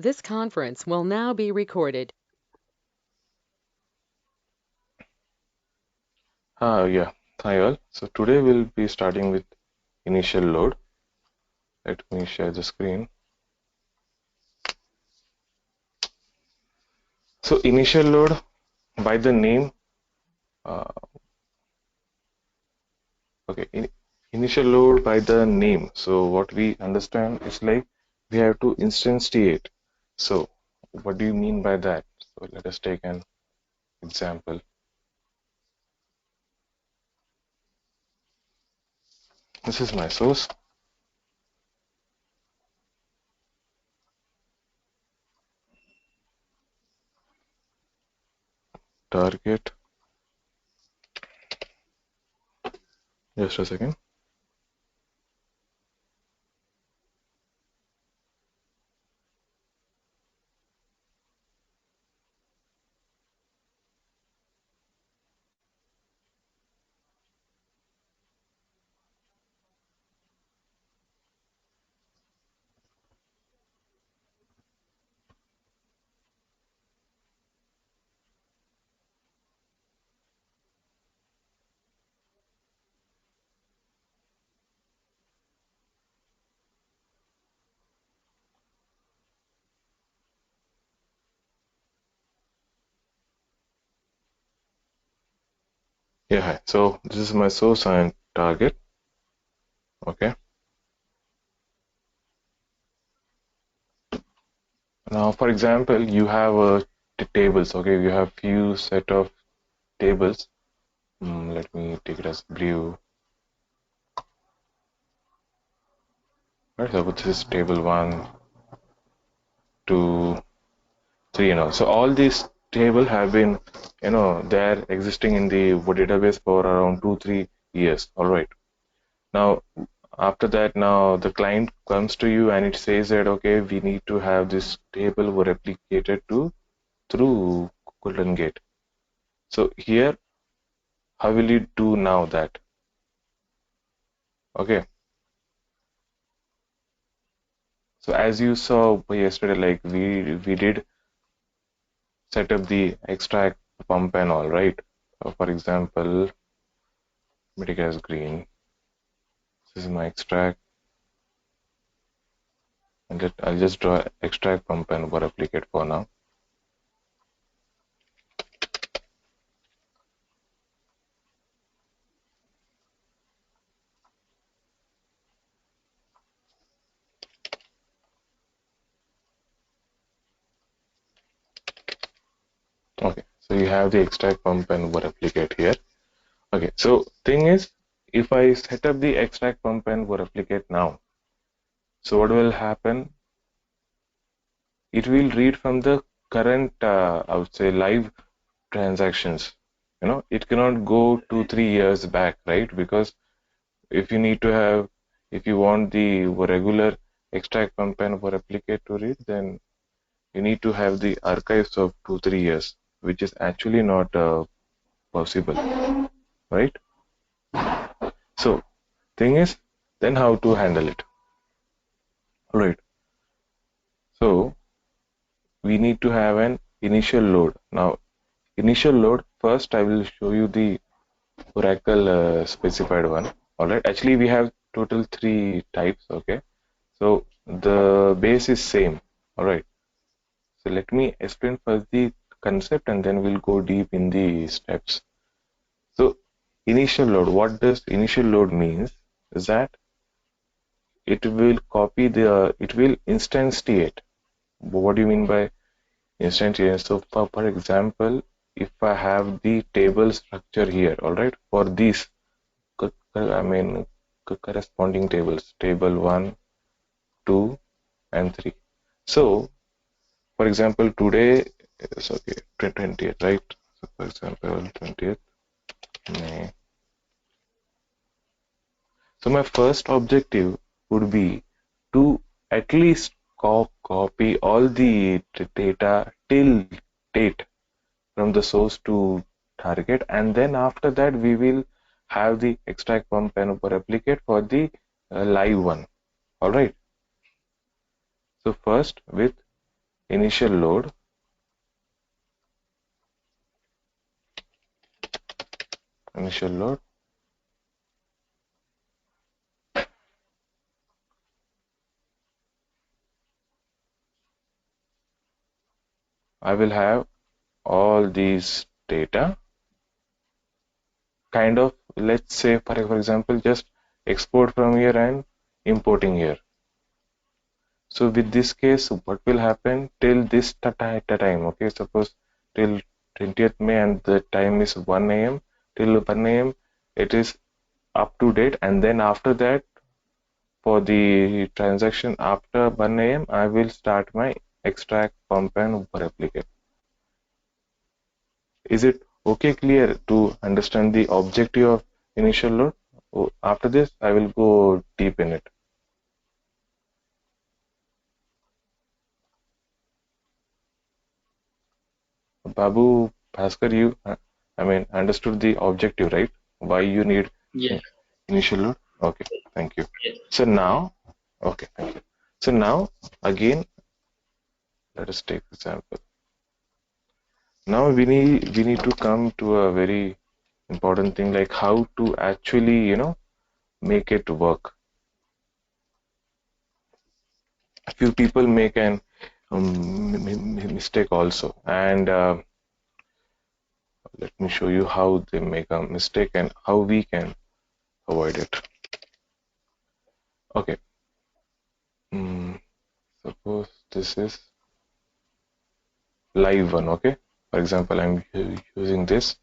This conference will now be recorded. Yeah, hi all. So today we'll be starting with initial load. Let me share the screen. So initial load by the name, uh, initial load by the name. So what we understand is like we have to instantiate. So what do you mean by that? So let us take an example. This is my source. Target. Just a second. Yeah, hi. So this is my source and target. Okay. Now, for example, you have tables. Okay, you have few set of tables. Let me take it as blue. Right, so this is table 1, 2, 3, and all. So all these table have been, they're existing in the database for around 2, 3 years. All right. Now, after that, now the client comes to you and it says that, okay, we need to have this table replicated to through Golden Gate. So here, how will you do now that? Okay. So as you saw yesterday, like we did set up the extract pump and all, right? So for example, let me take it as green. This is my extract, and I'll just draw extract pump and replicate for now. Okay, so you have the extract pump and replicate here. Okay, so thing is, if I set up the extract pump and replicate now, so what will happen? It will read from the current, I would say, live transactions. It cannot go 2, 3 years back, right? Because if you need to have, if you want the regular extract pump and replicate to read, then you need to have the archives of 2, 3 years, which is actually not possible, right? So thing is, then how to handle it? All right. So we need to have an initial load. Now, initial load, first I will show you the Oracle specified one. All right. Actually, we have total 3 types. Okay. So the base is same. All right. So let me explain first the concept and then we'll go deep in the steps. So initial load, what does initial load means is that it will it will instantiate. What do you mean by instantiate? So for example, if I have the table structure here, all right, for these, I mean, corresponding tables, table 1, 2, and 3. So for example, today is okay, 20th, right? So for example, 20th May. So my first objective would be to at least copy all the data till date from the source to target, and then after that we will have the extract pump and replicate for the live one. All right. So first with initial load, initial load, I will have all these data, kind of, let's say for example, just export from here and importing here. So with this case, what will happen till this time? Okay, suppose till 20th May and the time is 1 a.m. Till 1 a.m. it is up to date, and then after that, for the transaction after 1 a.m. I will start my extract, pump and replicate. Is it okay, clear to understand the objective of initial load? After this, I will go deep in it. Babu, Bhaskar, you, understood the objective, right? Why you need Yes, initial load? Okay, thank you. yes. So now, okay, thank you. So now, again, let us take example. Now we need to come to a very important thing, like how to actually, make it work. A few people make an mistake also, and let me show you how they make a mistake and how we can avoid it. Okay, suppose this is live one. Okay, for example, I'm using this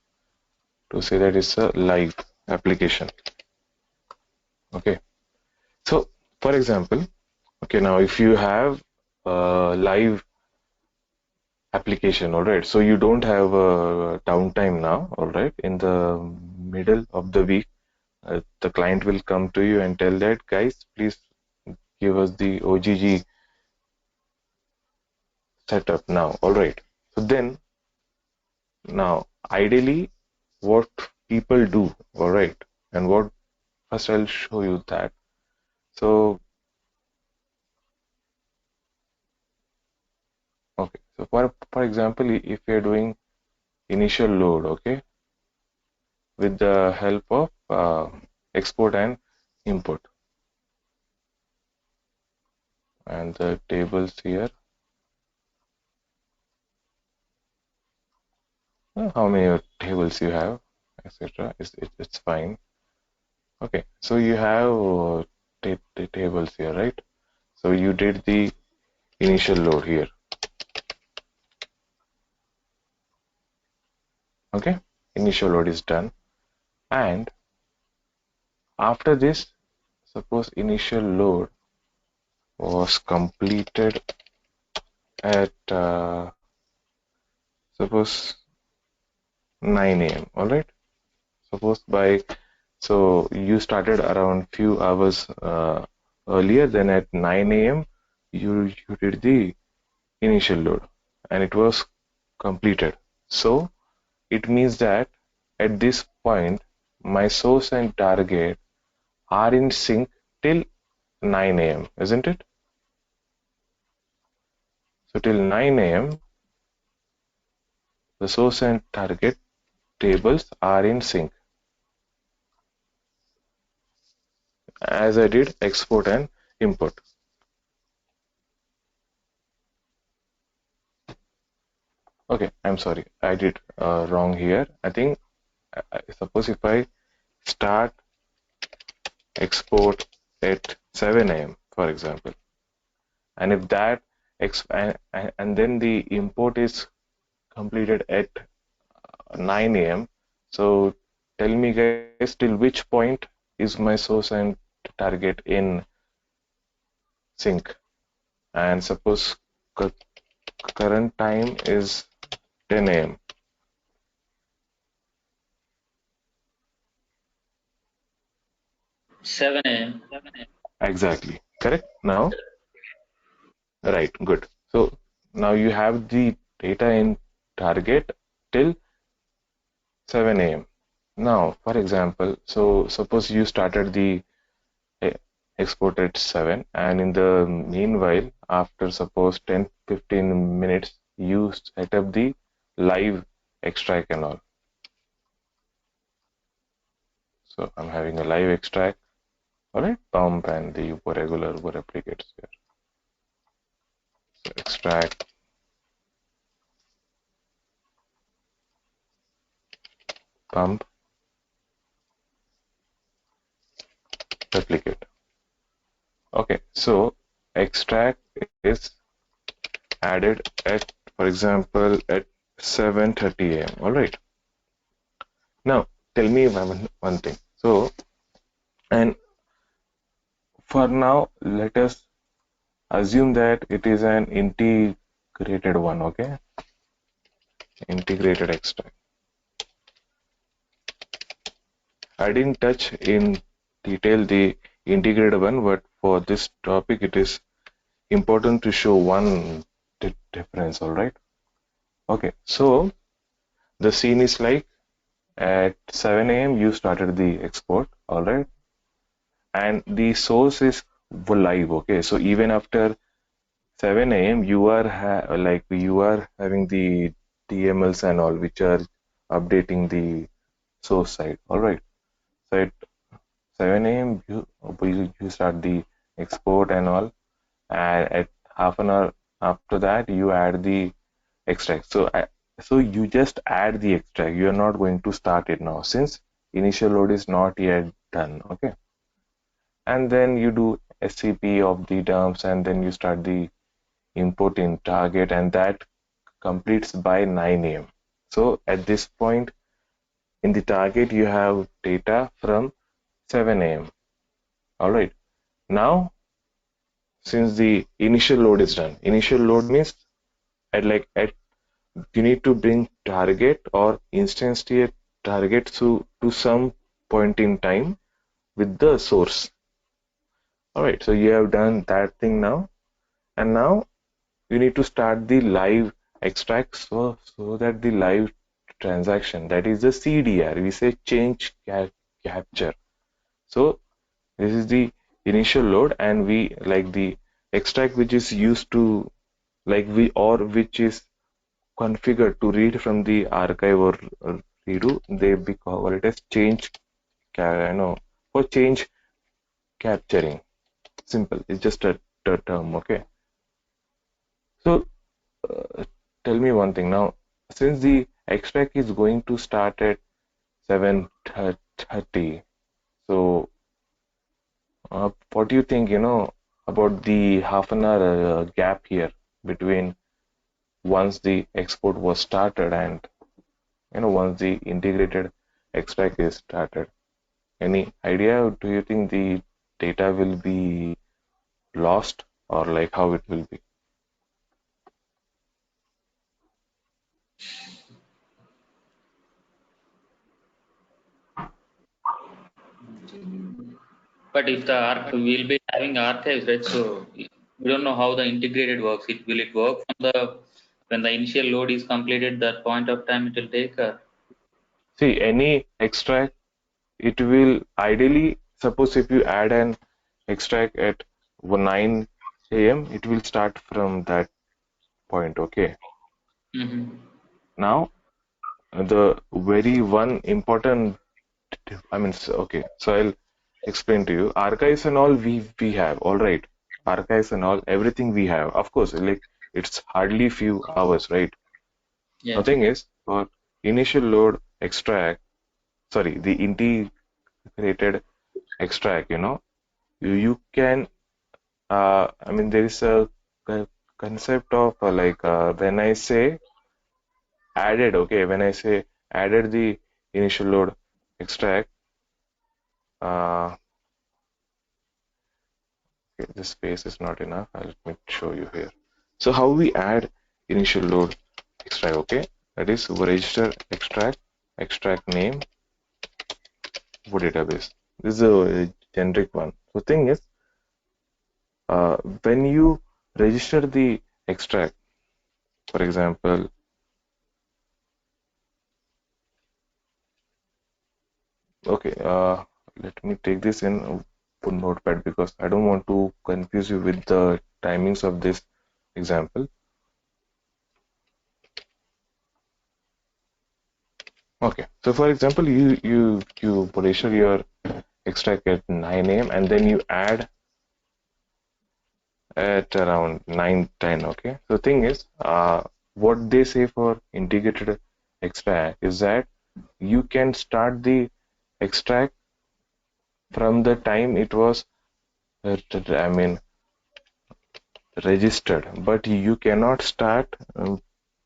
to say that it's a live application. Okay, so for example, okay, now if you have a live application, all right, so you don't have a downtime now, all right, in the middle of the week, the client will come to you and tell that, guys, please give us the OGG setup now, all right. So then, now, ideally, what people do, all right, and what, first I'll show you that. So, okay, so for example, if you're doing initial load, okay, with the help of export and import, and the tables here, how many tables you have, etc. It's fine. Okay, so you have tables here, right? So you did the initial load here. Okay, initial load is done, and after this, suppose initial load was completed at suppose 9 a.m. All right. Suppose by, so you started around few hours earlier. Then at 9 a.m. you did the initial load, and it was completed. So it means that at this point, my source and target are in sync till 9 a.m., isn't it? So till 9 a.m., the source and target tables are in sync, as I did export and import. Okay, I'm sorry, I did wrong here. I think, suppose if I start export at 7 a.m., for example, and if that and then the import is completed at 9 a.m. So tell me, guys, till which point is my source and target in sync? And suppose current time is 10 a.m. 7 a.m. Exactly. Correct? Now, right, good. So now you have the data in target till 7 a.m. Now, for example, so suppose you started the export at 7, and in the meanwhile, after suppose 10-15 minutes, you set up the live extract and all. So I'm having a live extract, all right, pump and the regular replicates here. So extract, pump, replicate. Okay, so extract is added at, for example, at 7:30 a.m. All right. Now, tell me one thing. So, and for now, let us assume that it is an integrated one, okay? Integrated extract. I didn't touch in detail the integrated one, but for this topic, it is important to show one difference, all right? Okay, so the scene is like at 7 a.m. you started the export, all right? And the source is live, okay? So even after 7 a.m. you are you are having the DMLs and all which are updating the source side, all right? So at 7 a.m. you start the export and all, and at half an hour after that you add the extract. So you just add the extract. You are not going to start it now since initial load is not yet done. Okay, and then you do SCP of the terms, and then you start the import in target, and that completes by 9 a.m. So at this point in the target you have data from 7 a.m. All right. Now since the initial load is done, initial load means at you need to bring target or instantiate target to some point in time with the source. All right, so you have done that thing now, and now you need to start the live extract so that the live transaction, that is the CDR, we say change capture. So this is the initial load, and we like the extract which is used to which is configured to read from the archive or redo, they call it as change, for change capturing. Simple, it's just a term, okay? So uh, tell me one thing now, since the extract is going to start at 7:30, so what do you think, about the half an hour gap here between once the export was started and once the integrated extract is started? Any idea? Do you think the data will be lost or like how it will be? But if the we'll be having archives, right? So we don't know how the integrated works. Will it work from the when the initial load is completed? That point of time it will take. See, any extract, it will ideally, suppose if you add an extract at 9 a.m., it will start from that point, okay? Mm-hmm. Now, the very one important, okay, so I'll explain to you. Archives and all we have, all right. Archives and all, everything we have. Of course, like it's hardly few hours, right? The Yeah. thing is, for initial load extract, sorry, the integrated extract, you can, there is a concept of when I say added, okay, when I say added the initial load extract, uh, okay, this space is not enough. Let me show you here. So how we add initial load extract, okay? That is register extract, extract name, for database. This is a generic one. So thing is, when you register the extract, for example, okay, let me take this in notepad because I don't want to confuse you with the timings of this example. Okay, so for example, you register your extract at 9 a.m. and then you add at around 9:10. Okay, so the thing is, what they say for integrated extract is that you can start the extract from the time it was, I mean, registered, but you cannot start, I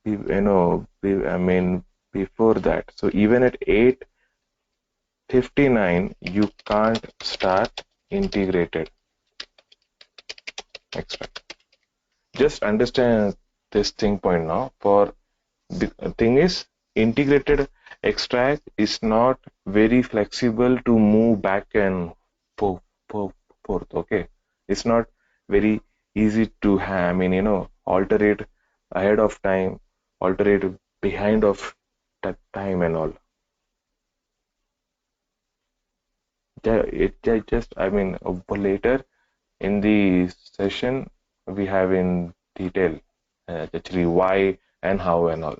mean, before that. So even at 8:59, you can't start integrated extract. Just understand this thing point now. For the thing is, integrated extract is not very flexible to move back and forth, forth. Okay, it's not very easy to have. I mean, alter it ahead of time, alter it behind of that time and all. Just, I mean, later in the session we have in detail actually why and how and all.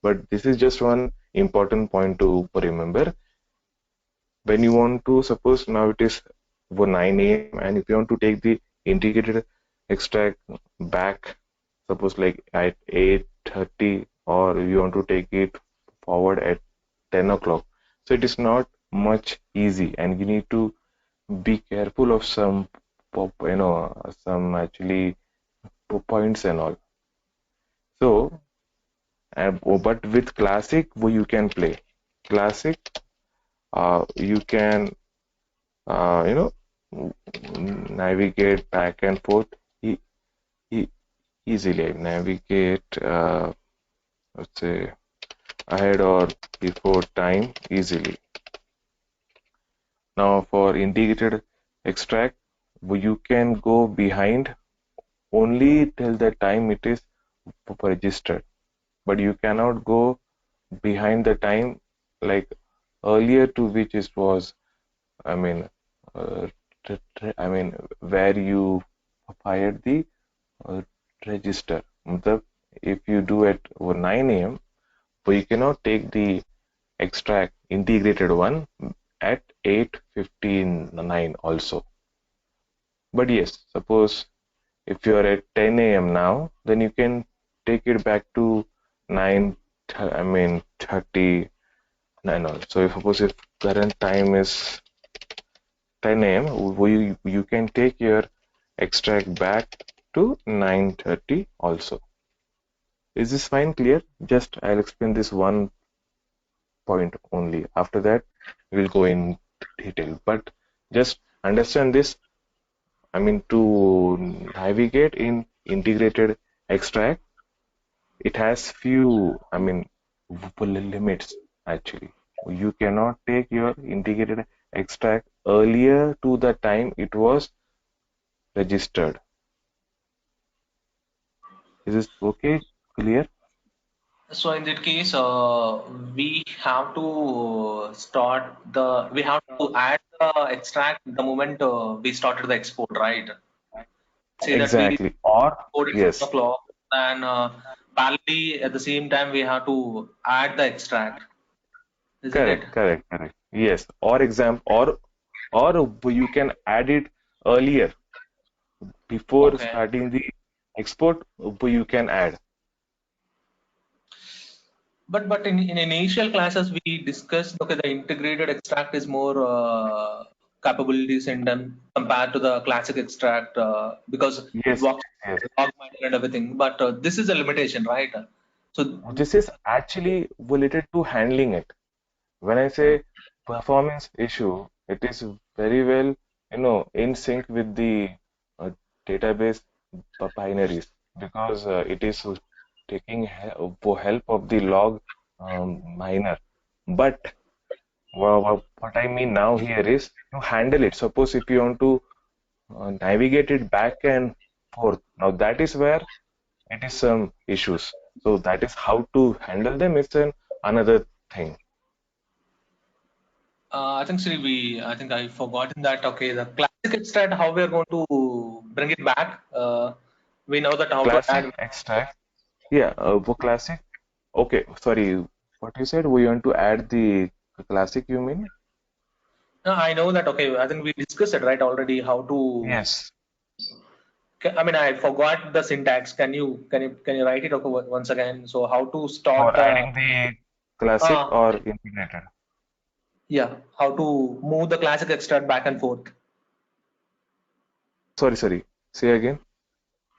But this is just one important point to remember. When you want to, suppose now it is for 9 a.m. and if you want to take the integrated extract back, suppose like at 8:30, or you want to take it forward at 10 o'clock. So it is not much easy and you need to be careful of some some actually points and all. So but with classic you can play classic, you can uh, you know navigate back and forth e e easily, navigate let's say ahead or before time easily. Now for integrated extract, you can go behind only till the time it is registered, but you cannot go behind the time like earlier to which it was, I mean, uh, I mean, where you fired the uh, register. Matlab, if you do at over 9 a.m., but you cannot take the extract integrated one at 8:59 also. But yes, suppose if you are at 10 a.m. now, then you can take it back to 9, I mean 30 and all. So if suppose if current time is 10 a.m., you can take your extract back to 9:30 also. Is this fine, clear? Just I'll explain this one point only. After that, we'll go in detail. But just understand this. I mean, to navigate in integrated extract, it has few, I mean, limits actually. You cannot take your integrated extract earlier to the time it was registered. Is this okay? Clear? So in that case, we have to we have to add the extract the moment we started the export, right? Say that we Exactly. Or export at 7 yes, o'clock, and parallelly at the same time we have to add the extract, isn't it? correct. Yes. Or exam or you can add it earlier before Okay. starting the export. You can add. But in initial classes we discussed, okay, the integrated extract is more capabilities in them compared to the classic extract because it Yes, works yes. log miner and everything. But this is a limitation, right? So This is actually related to handling it. When I say performance issue, it is very well, in sync with the uh, database binaries because it is taking for help of the log miner. But what I mean now here is to handle it. Suppose if you want to navigate it back and forth, now that is where it is some issues. So that is how to handle them. It's an another thing. I think Sri, I think I've forgotten that. Okay, the classic extract, how we are going to bring it back. We know that how to Classic add. extract. Yeah, for classic. Okay, sorry. What you said? We want to add the classic, you mean? No, I know that. Okay, I think we discussed it right already. How to. Yes. I mean, I forgot the syntax. Can you write it okay once again? So how to start For the adding the classic uh or integrated. yeah, how to move the classic extract back and forth. Sorry. Say again.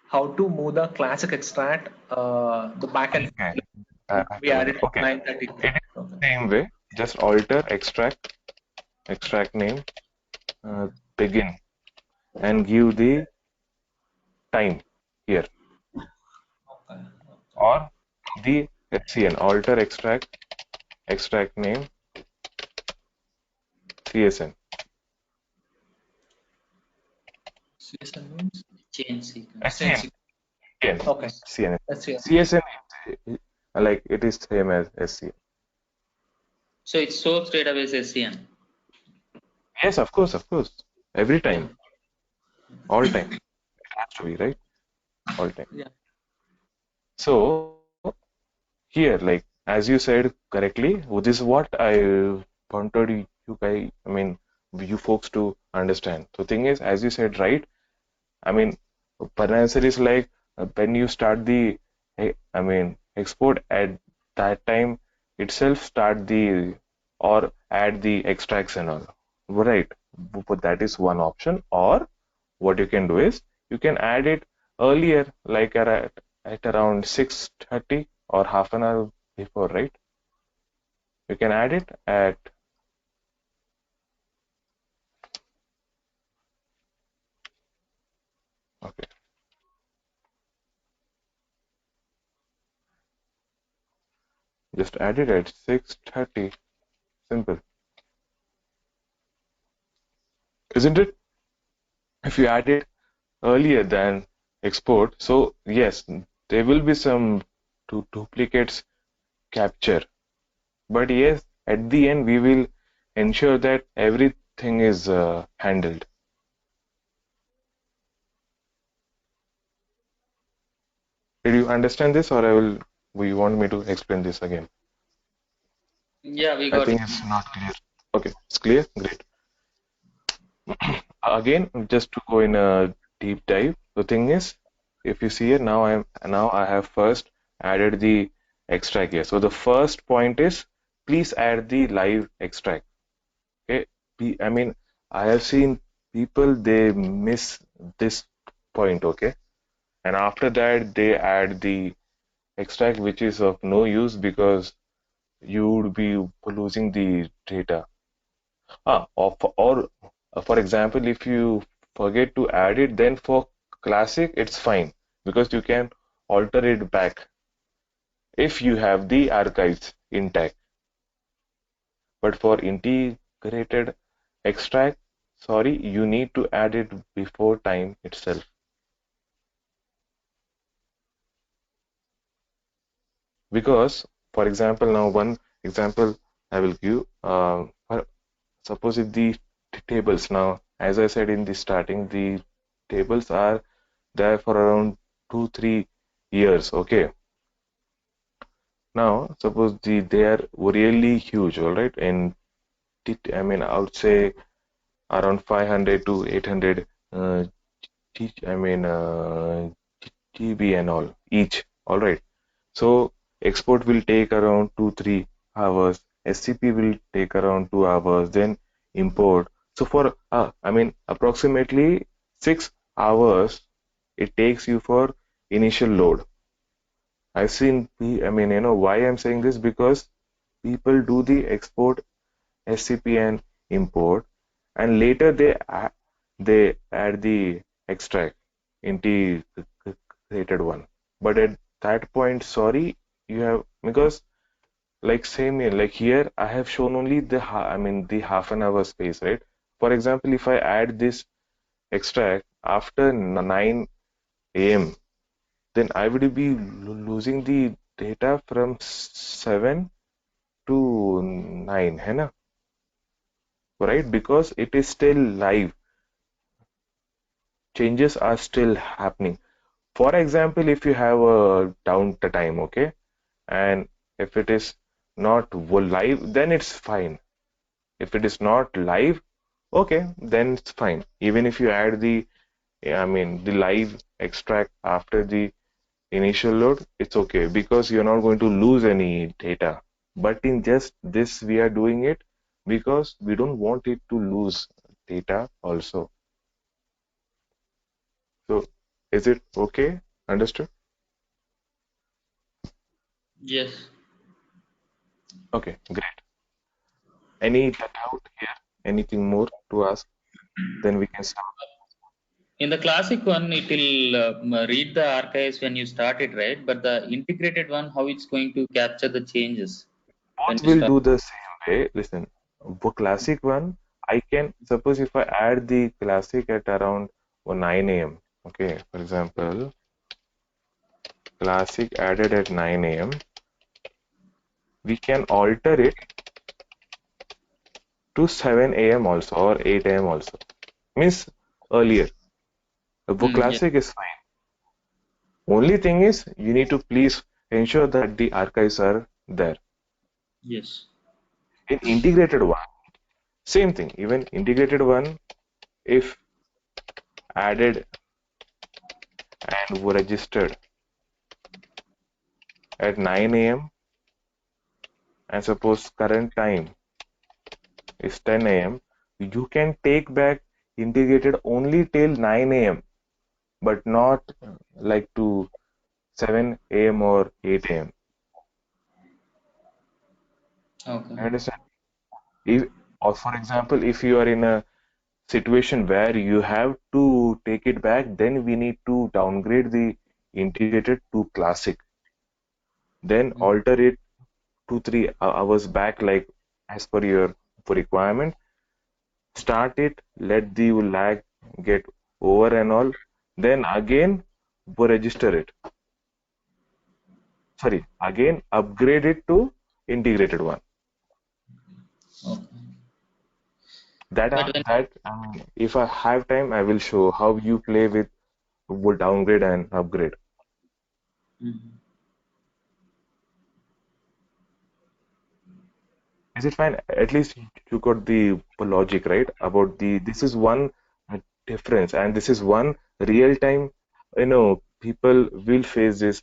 How to move the classic extract the back and Okay. we added Okay. 930. It is Okay. same way. Just alter extract name, uh, begin, and give the time here, Okay. or the SCN, alter extract name, CSN. CSN means Change sequence. SCN. same. CN. Okay. CN. Let's see. CSN, like it is same as SCN. So it soaks database SCN. Yes, of course. Every Yeah. time, all time. It has to be, right? All time. Yeah. So here, like as you said correctly, this is what I wanted you guys, I mean, you folks to understand. So thing is, as you said, right? I mean, per answer is like when you start the, I mean, export at that time itself start the or add the extracts and all, right? But that is one option. Or what you can do is you can add it earlier, like at around 6:30 or half an hour before, right? You can add it at, okay, just add it at 6:30. Simple, isn't it? If you add it earlier than export, so yes, there will be some duplicates capture, but yes, at the end we will ensure that everything is handled. Did you understand this, or we want me to explain this again? Yeah, we I got it. think it's not clear. Okay, it's clear. Great. Again, just to go in a deep dive, the thing is, if you see it now, I have first added the extract here. So the first point is, please add the live extract. Okay, I mean, I have seen people they miss this point. Okay, and after that they add the extract, which is of no use because you would be losing the data. For example, if you forget to add it, then for classic, it's fine because you can alter it back if you have the archives intact. But for integrated extract, sorry, you need to add it before time itself. Because, for example, now one example I will give. Suppose if the tables now, as I said in the starting, the tables are there for around 2 3 years. Okay, now suppose they are really huge, all right, and I mean I would say around 500 to 800 I mean GB and all each, all right. So export will take around 2 3 hours, SCP will take around 2 hours, then import. So for I mean approximately 6 hours it takes you for initial load. I've seen, I mean, why I'm saying this, because people do the export, SCP and import, and later they add the extract integrated one. But at that point, sorry, you have, because like same here, like here, I have shown only I mean the half an hour space, right? For example, if I add this extract after 9 a.m., then I would be losing the data from 7 to 9, है ना? right? Because it is still live. Changes are still happening. For example, if you have a downtime, okay, and if it is not live, then it's fine. If it is not live, okay, then it's fine. Even if you add the, the live extract after the initial load, it's okay because you're not going to lose any data. But in just this, we are doing it because we don't want it to lose data also. So, is it okay? Understood? Yes. Okay, great. Any doubt here? Anything more to ask? Then we can start. In the classic one, it will read the archives when you start it, right? But the integrated one, how it's going to capture the changes when Both you will start? do the same way. Listen, for classic one, I can suppose if I add the classic at around 9 a.m. Okay, for example, classic added at 9 a.m. We can alter it to 7 a.m. also or 8 a.m. also. Means earlier. For Yeah. classic is fine. Only thing is you need to please ensure that the archives are there. Yes. In integrated one, same thing. Even integrated one, if added and were registered at 9 a.m. and suppose current time is 10 a.m., you can take back integrated only till 9 a.m. but not like to 7 a.m. or 8 a.m. Okay. I understand. If, or for example, if you are in a situation where you have to take it back, then we need to downgrade the integrated to classic, then Mm. alter it 2 3 hours back, like as per your requirement. Start it, let the lag get over and all, then again register it. Sorry, again upgrade it to integrated one. Okay. That But when if I have time, I will show how you play with would downgrade and upgrade. Mhm. Is it fine? At least you got the logic, right? About the this is one difference, and this is one real time. People will face this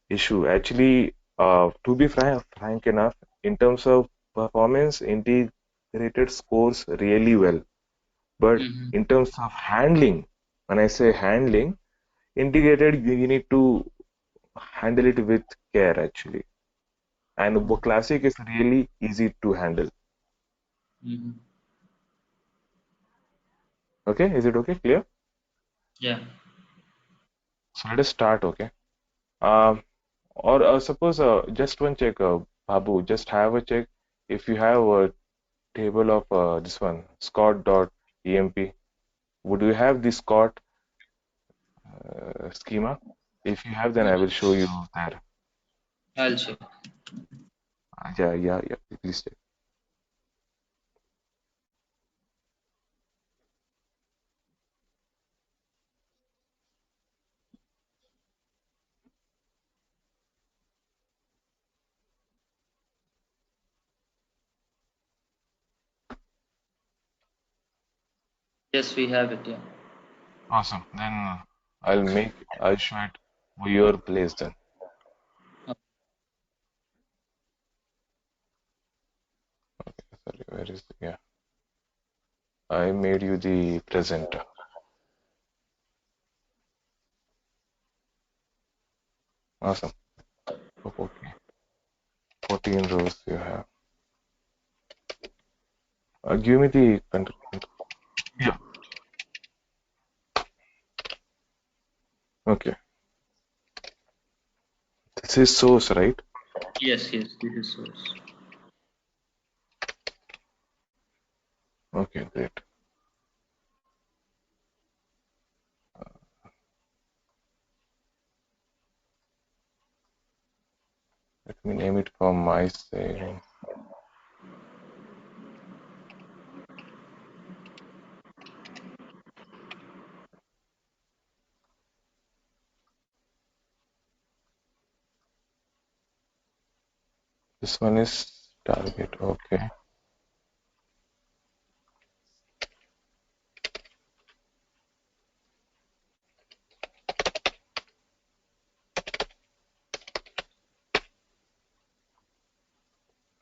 issue. Actually, to be frank enough, in terms of performance, integrated scores really well. But Mhm. in terms of handling, when I say handling, integrated, you need to handle it with care actually. And classic is really easy to handle. Mhm. Okay, is it okay? Clear? Yeah. So let us start. Okay. Um, or suppose just one check, Babu, just have a check if you have a table of this one, Scott.emp. Would you have the Scott schema? If you have, then I will show you there. I'll check. Yeah, yeah, yeah. Please check. Yes, we have it. Yeah. Awesome. Then I'll show it for your place then. Sorry, where is yeah? I made you the presenter. Awesome. Okay. 14 rows you have. Give me the control. Yeah. Okay. This is source, right? Yes. Yes. This is source. Okay, great. Let me name it from my side. This one is target. Okay.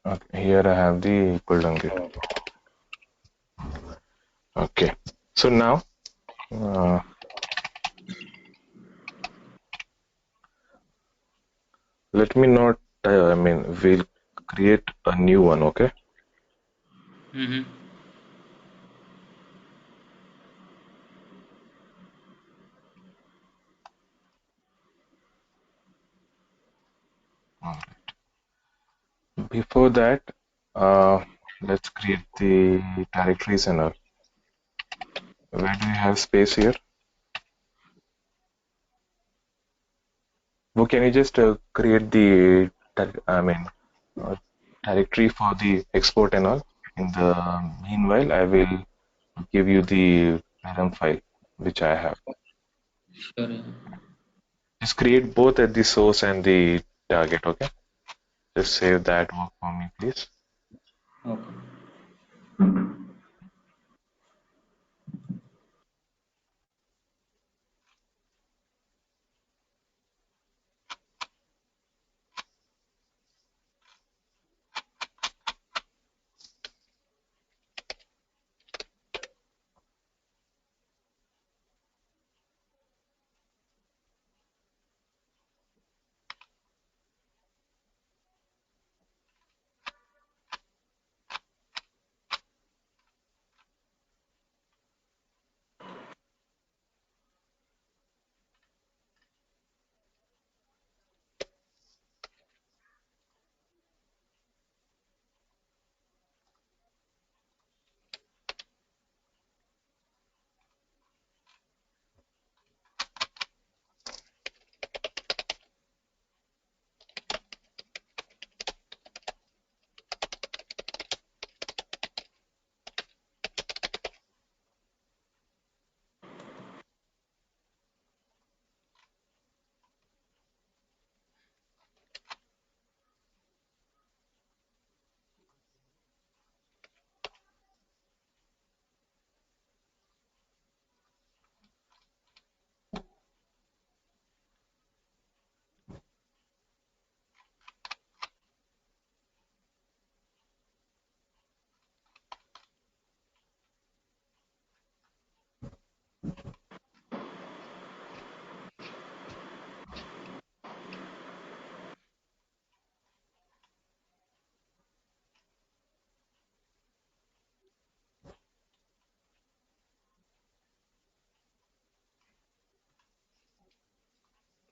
Okay. Here I have the cool down gate. Okay. So now, let me not. I mean, we'll create a new one. Okay. Mm-hmm. Before that, let's create the directories and all. Where do you have space here? Well, can you just create the uh, directory for the export and all? In the meanwhile, I will give you the param file which I have. Sure. Yeah. Just create both at the source and the target. Okay. Just save that work for me, please. Okay.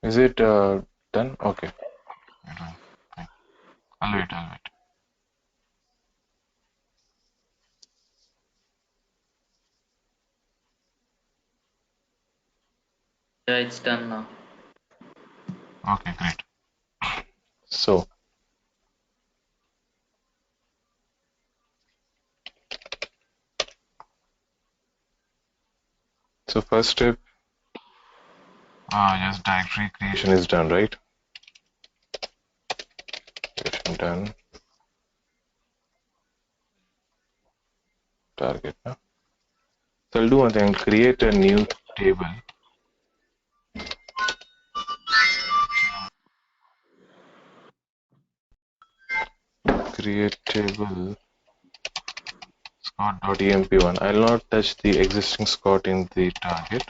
Is it done? Okay. You're doing fine. I'll wait. I'll wait. Yeah, it's done now. Okay, great. So, first step, yes, directory creation is done, right? Creation done. Target. Huh? So I'll do one thing. Create a new table. Create table Scott.emp1. I'll not touch the existing Scott in the target.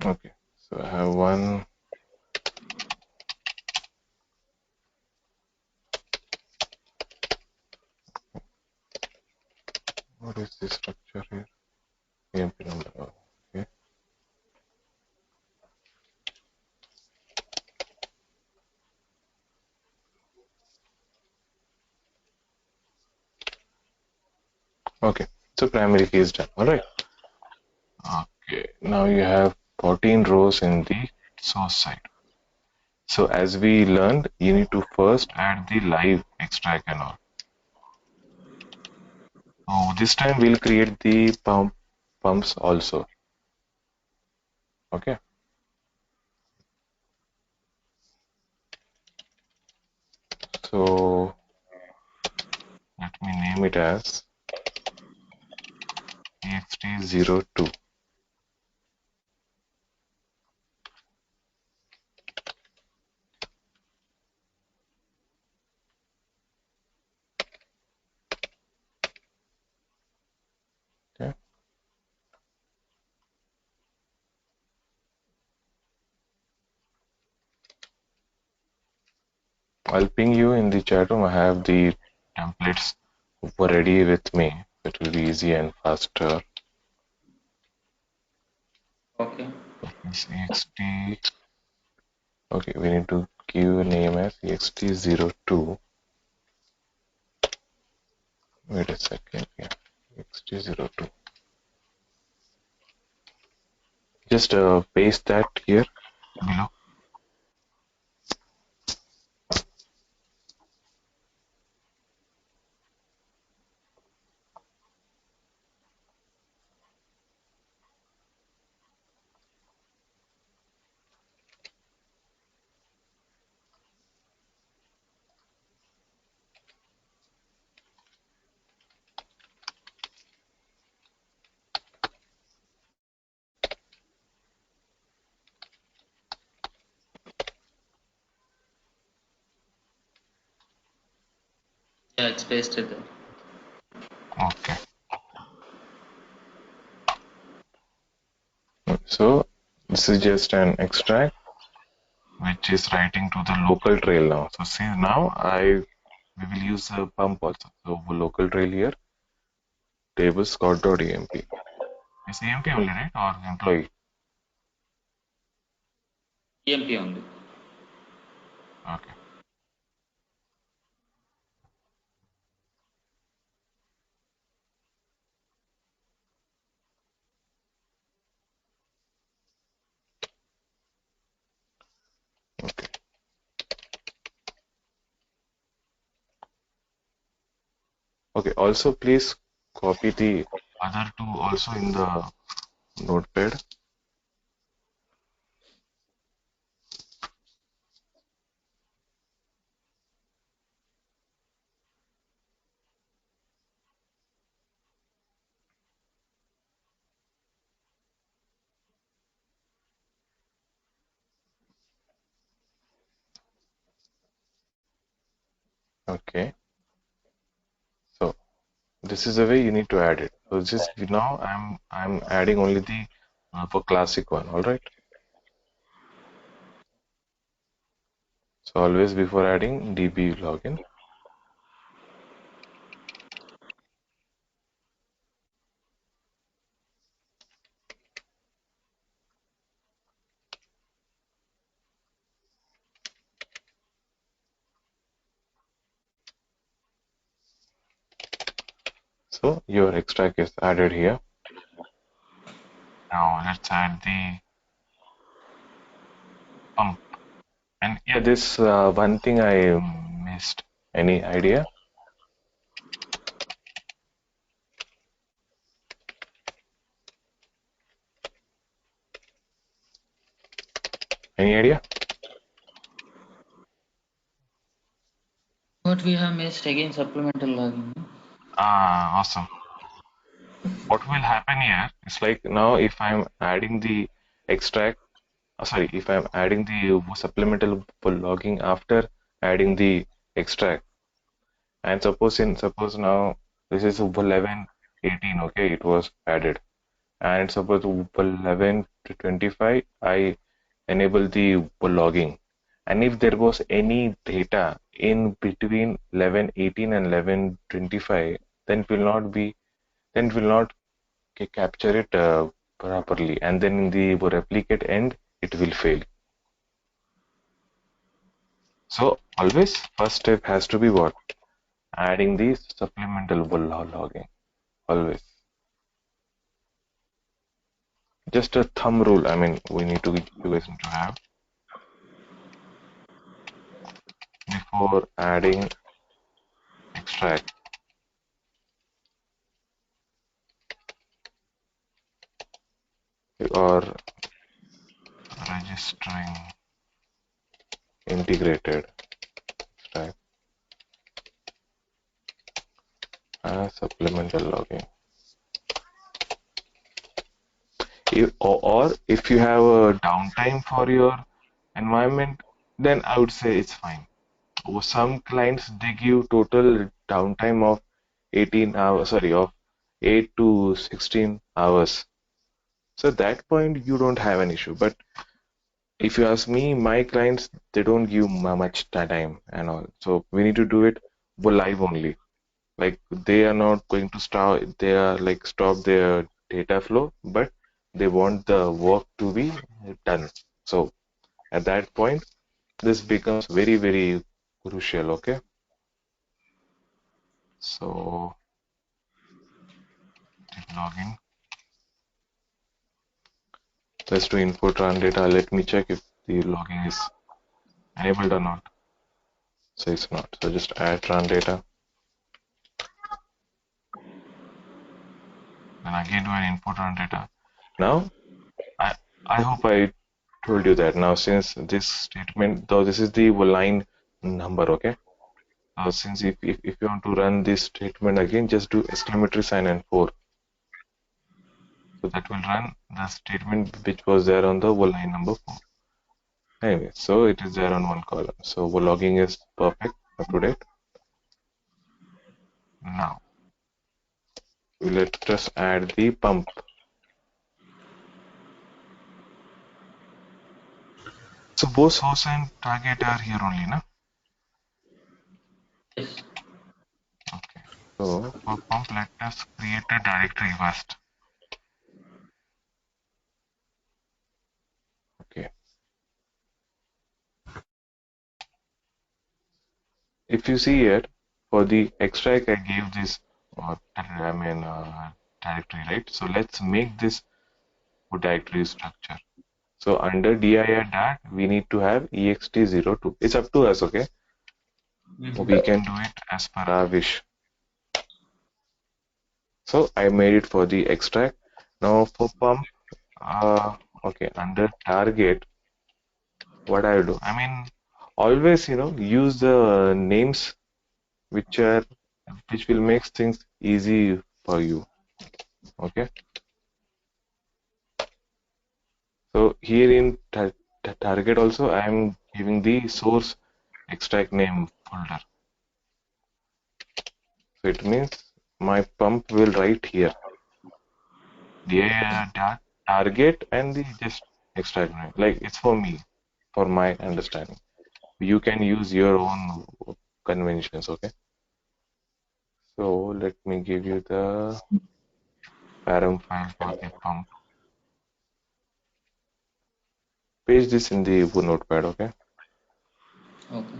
Okay. So I have one. What is the structure here? EMP number. Oh, okay. Okay. So primary key is done. All right. Okay. Now you have 14 rows in the source side. So as we learned, you need to first add the live extract and all. So this time we'll create the pumps also. Okay. So let me name it as ext02. Okay. I'll ping you in the chat room. I have the templates ready with me. It will be easy and faster. Okay. It's ext. Okay, we need to give a name as ext02. Wait a second. Yeah, ext02. Just paste that here below. Yeah, it's pasted there. Okay. So this is just an extract which is writing to the local trail now. So see now we will use a pump also. So local trail here, table scout.emp. It's emp only, right? Or employee? EMP only. Okay. Okay. Okay. Also, please copy the other two also in the notepad. Okay. So this is the way you need to add it. So just now I'm adding only the for classic one. All right. So always before adding db login. So your extract is added here. Now let's add the pump. And yeah, this one thing I missed. Any idea? Any idea? What we have missed again supplemental login. Ah, awesome. What will happen here is like now if I'm adding the extract, sorry, if I'm adding the supplemental logging after adding the extract, and suppose now this is 11:18, okay, it was added, and suppose 11 to 25, I enable the logging, and if there was any data in between 11:18 and 11:25, then it will not be, then it will not capture it properly, and then in the replicate end it will fail. So always first step has to be what? Adding the supplemental logging. Always. Just a thumb rule. I mean, you guys need to have before adding extract or registering integrated extract. Supplemental logging. Or if you have a downtime for your environment, then I would say it's fine. Or some clients they give total downtime of 18 hours, sorry, of 8 to 16 hours. So at that point you don't have an issue. But if you ask me, my clients they don't give much time and all. So we need to do it live only. Like they are not going to stop, they are like stop their data flow, but they want the work to be done. So at that point, this becomes very, very crucial. Okay. So login. Let's do input run data. Let me check if the logging is enabled or not. So it's not. So just add run data. Then again do an input run data. Now I I hope I told you that now since this statement, though this is the line number, okay? Since if you want to run this statement again, just do exclamatory sign and 4. So that will run the statement which was there on the line number 4. Anyway, so it is there on one column. So logging is perfect, up to date. Now let us add the pump. So both source and target are here only, na? Yes. Okay. So for pump, let us create a directory first. Okay. If you see here, for the extract, I gave this, directory, right? So let's make this directory structure. So under dir dat, we need to have ext02. It's up to us, okay? We can do it as per our wish. So I made it for the extract. Now for pump, okay, under target, what I do? I mean, always, use the names which will make things easy for you. Okay. So here in target also, I am giving the source extract name folder. So it means my pump will write here the target and the just extract name. Like it's for me, for my understanding. You can use your own conventions. Okay. So let me give you the param file for the pump. Paste this in the notepad. Okay. Okay.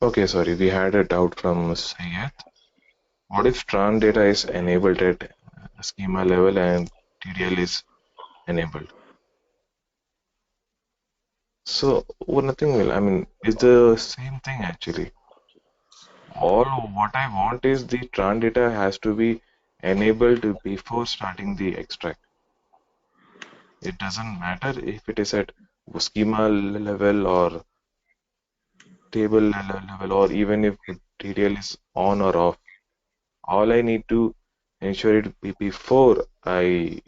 Okay, sorry, we had a doubt from Sayed. What if tran data is enabled at schema level and TDL is enabled? So, well, nothing will, I mean, it's the same thing actually. All what I want is the tran data has to be enabled before starting the extract. It doesn't matter if it is at schema level or table level or even if TDL is on or off. All I need to ensure it before I,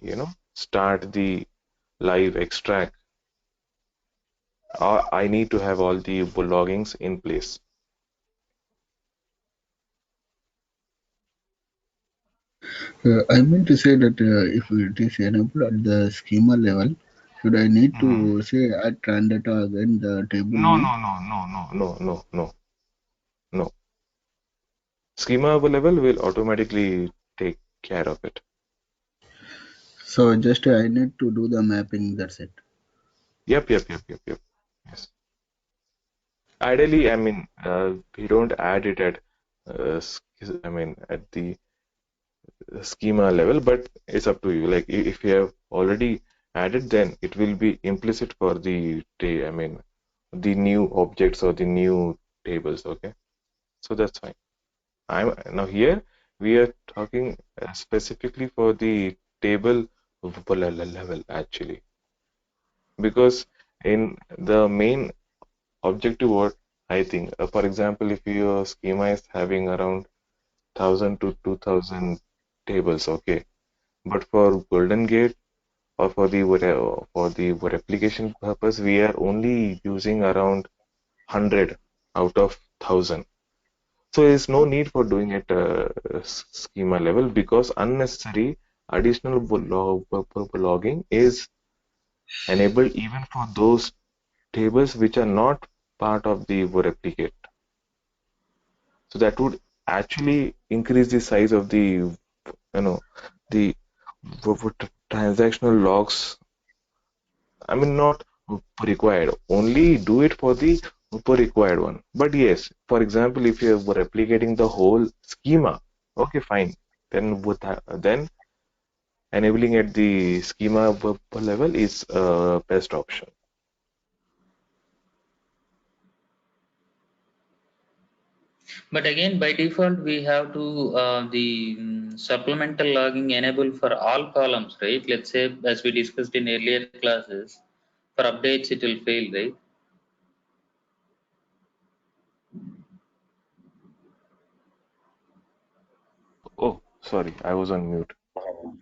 start the live extract. I need to have all the loggings in place. I mean to say that if it is enabled at the schema level, should I need Hmm. to say add tran data again the table No, name? no, no, no, no, no, no, no, no. Schema level will automatically take care of it. So just I need to do the mapping. That's it. Yep, yep, yep, yep, yep. Yes. Ideally, I mean, we don't add it at, at the schema level, but it's up to you. Like if you have already added, then it will be implicit for the the new objects or the new tables. Okay, so that's fine. I'm now here we are talking specifically for the table level actually, because in the main objective what I think, for example, if your schema is having around 1000 to 2000 tables, okay, but for Golden Gate or for the replication purpose, we are only using around 100 out of 1000. So there's no need for doing it schema level, because unnecessary additional logging is enabled even for those tables which are not part of the replicate. So that would actually increase the size of the the transactional logs. I mean, not required. Only do it for the required one. But yes, for example, if you were replicating the whole schema, okay, fine. Then enabling at the schema level is a best option. But again, by default, we have to the supplemental logging enable for all columns, right? Let's say, as we discussed in earlier classes, for updates it will fail, right? Oh, sorry, I was on mute.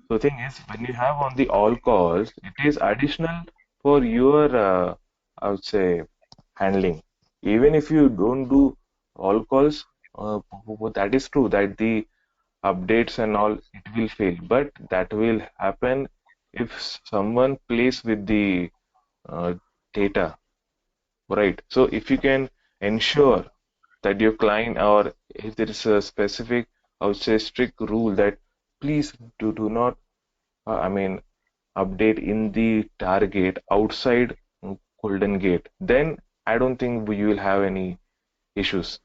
So thing is, when you have on the all calls, it is additional for your, I would say, handling. Even if you don't do all calls, that is true that the updates and all it will fail, but that will happen if someone plays with the uh, data, right? So if you can ensure that your client, or if there is a specific, I would say, strict rule that please do not, update in the target outside Golden Gate, then I don't think you will have any issues.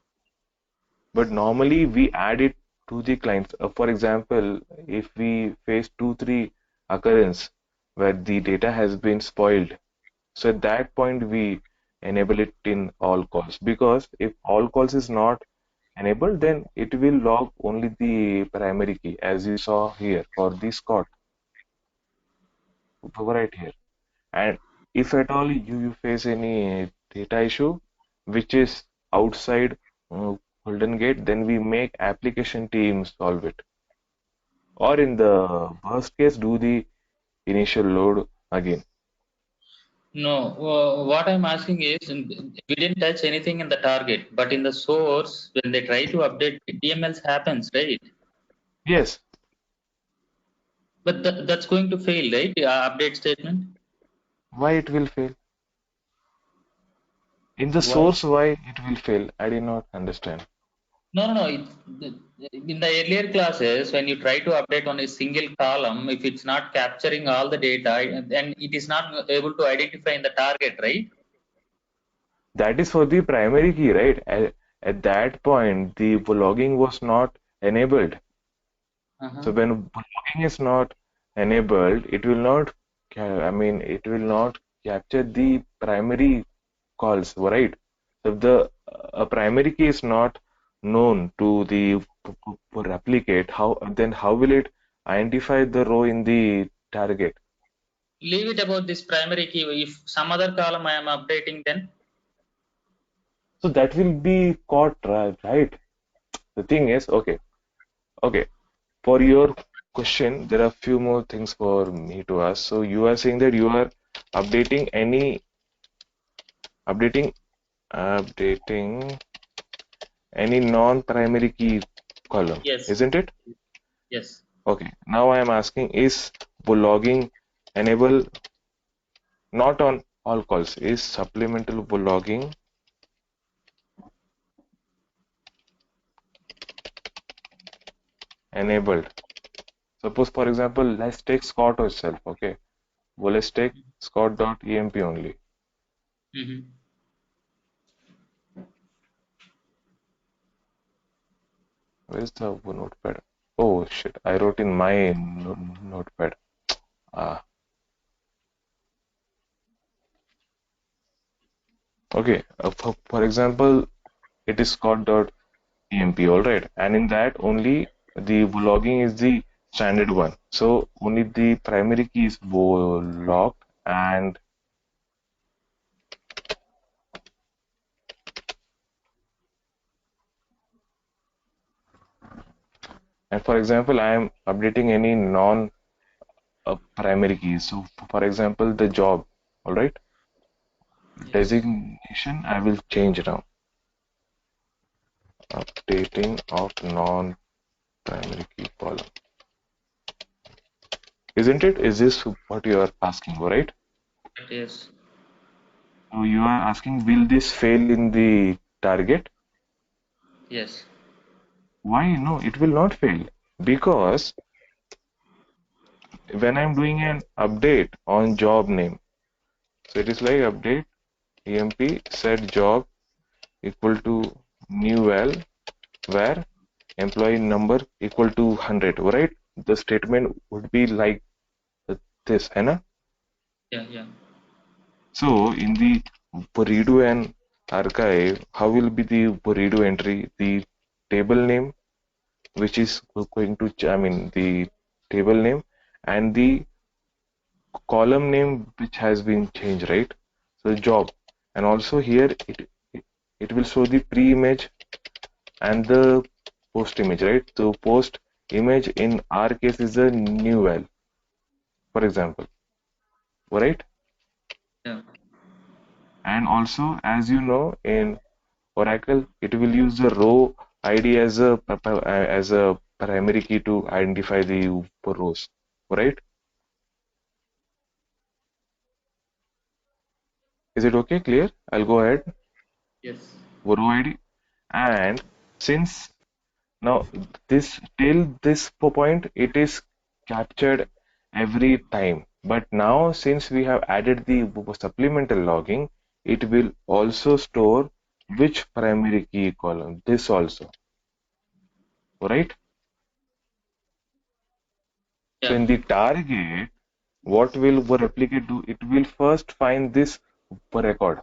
But normally we add it to the clients. For example, if we face 2, 3 occurrence where the data has been spoiled, so at that point we enable it in all calls, because if all calls is not enabled, then it will log only the primary key, as you saw here for the Scott right here. And if at all you face any data issue which is outside Golden Gate, then we make application team solve it. Or in the worst case, do the initial load again. No, what I'm asking is, we didn't touch anything in the target, but in the source, when they try to update, DMLs happens, right? Yes, But that's going to fail, right? Update statement. why it will fail? In the Why? source, why it will fail? I did not understand. No, no, no. In the earlier classes, when you try to update on a single column, if it's not capturing all the data, then it is not able to identify in the target, right? That is for the primary key, right? At that point, the logging was not enabled. Uh-huh. So when logging is not enabled, it will not, it will not capture the primary calls, right? So if the primary key is not known to the replicate, how will it identify the row in the target? Leave it about this primary key. If some other column I am updating, then So that will be caught, right? The thing is, okay. For your question, there are few more things for me to ask. So you are saying that you are updating updating, updating any non-primary key column, yes, isn't it? yes. Okay. Now I am asking, is logging enable not on all calls? Is supplemental logging enabled? Suppose, for example, let's take Scott itself. Okay. Well, let's take Scott.emp only. Mm-hmm. Where's the notepad? Oh shit, I wrote in my notepad. Ah. Okay, for example, it is scott.emp, all right, and in that only the logging is the standard one. So only the primary key is logged, and for example, I am updating any non primary keys. So for example, the job, all right, Yes. designation I will change now. Updating of non-primary key column. Isn't it? Is this what you are asking, right? Yes. So you are asking, will this fail in the target? Yes. Why? No, it will not fail. Because when I'm doing an update on job name, so it is like update emp set job equal to new val where employee number equal to 100, right? The statement would be like this, है ना? Yeah. Yeah. So in the redo and archive, how will be the redo entry? The table name, which is going to, I mean, the table name and the column name, which has been changed, right? So job, and also here it will show the pre-image and the post image, right? So post image in our case is a new val, for example, right? Yeah. And also, as you know, in Oracle, it will use the row ID as a primary key to identify the rows, right? Is it okay? Clear? I'll go ahead. Yes. Row ID, and since now this till this point it is captured every time, but now since we have added the supplemental logging, it will also store which primary key column. This also, right? So Yeah. in the target, what will the replicate do? It will first find this record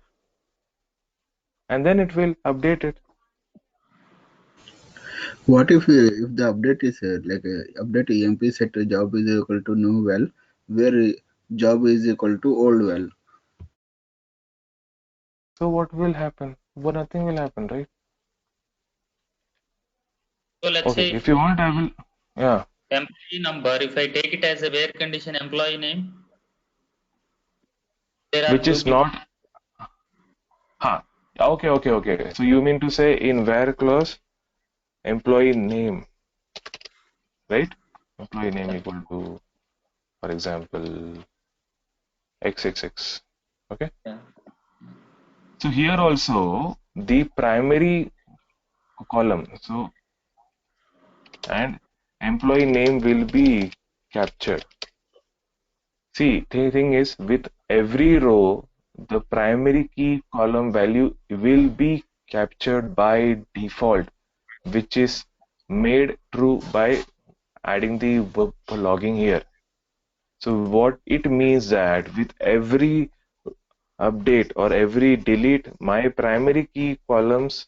and then it will update it. What if the update is update emp set job is equal to new val, where job is equal to old val? So what will happen? Well, nothing will happen, right? So let's Okay, say if you want, I will. Yeah, employee number, if I take it as a where condition employee name, there are which is duplicate. not. Huh. Okay. So you mean to say in where clause employee name, right? Employee name equal to, for example, XXX. Okay. Yeah. So here also the primary column. So and employee name will be captured. See, the thing is with every row, the primary key column value will be captured by default, which is made true by adding the logging here. So what it means that with every update or every delete, my primary key columns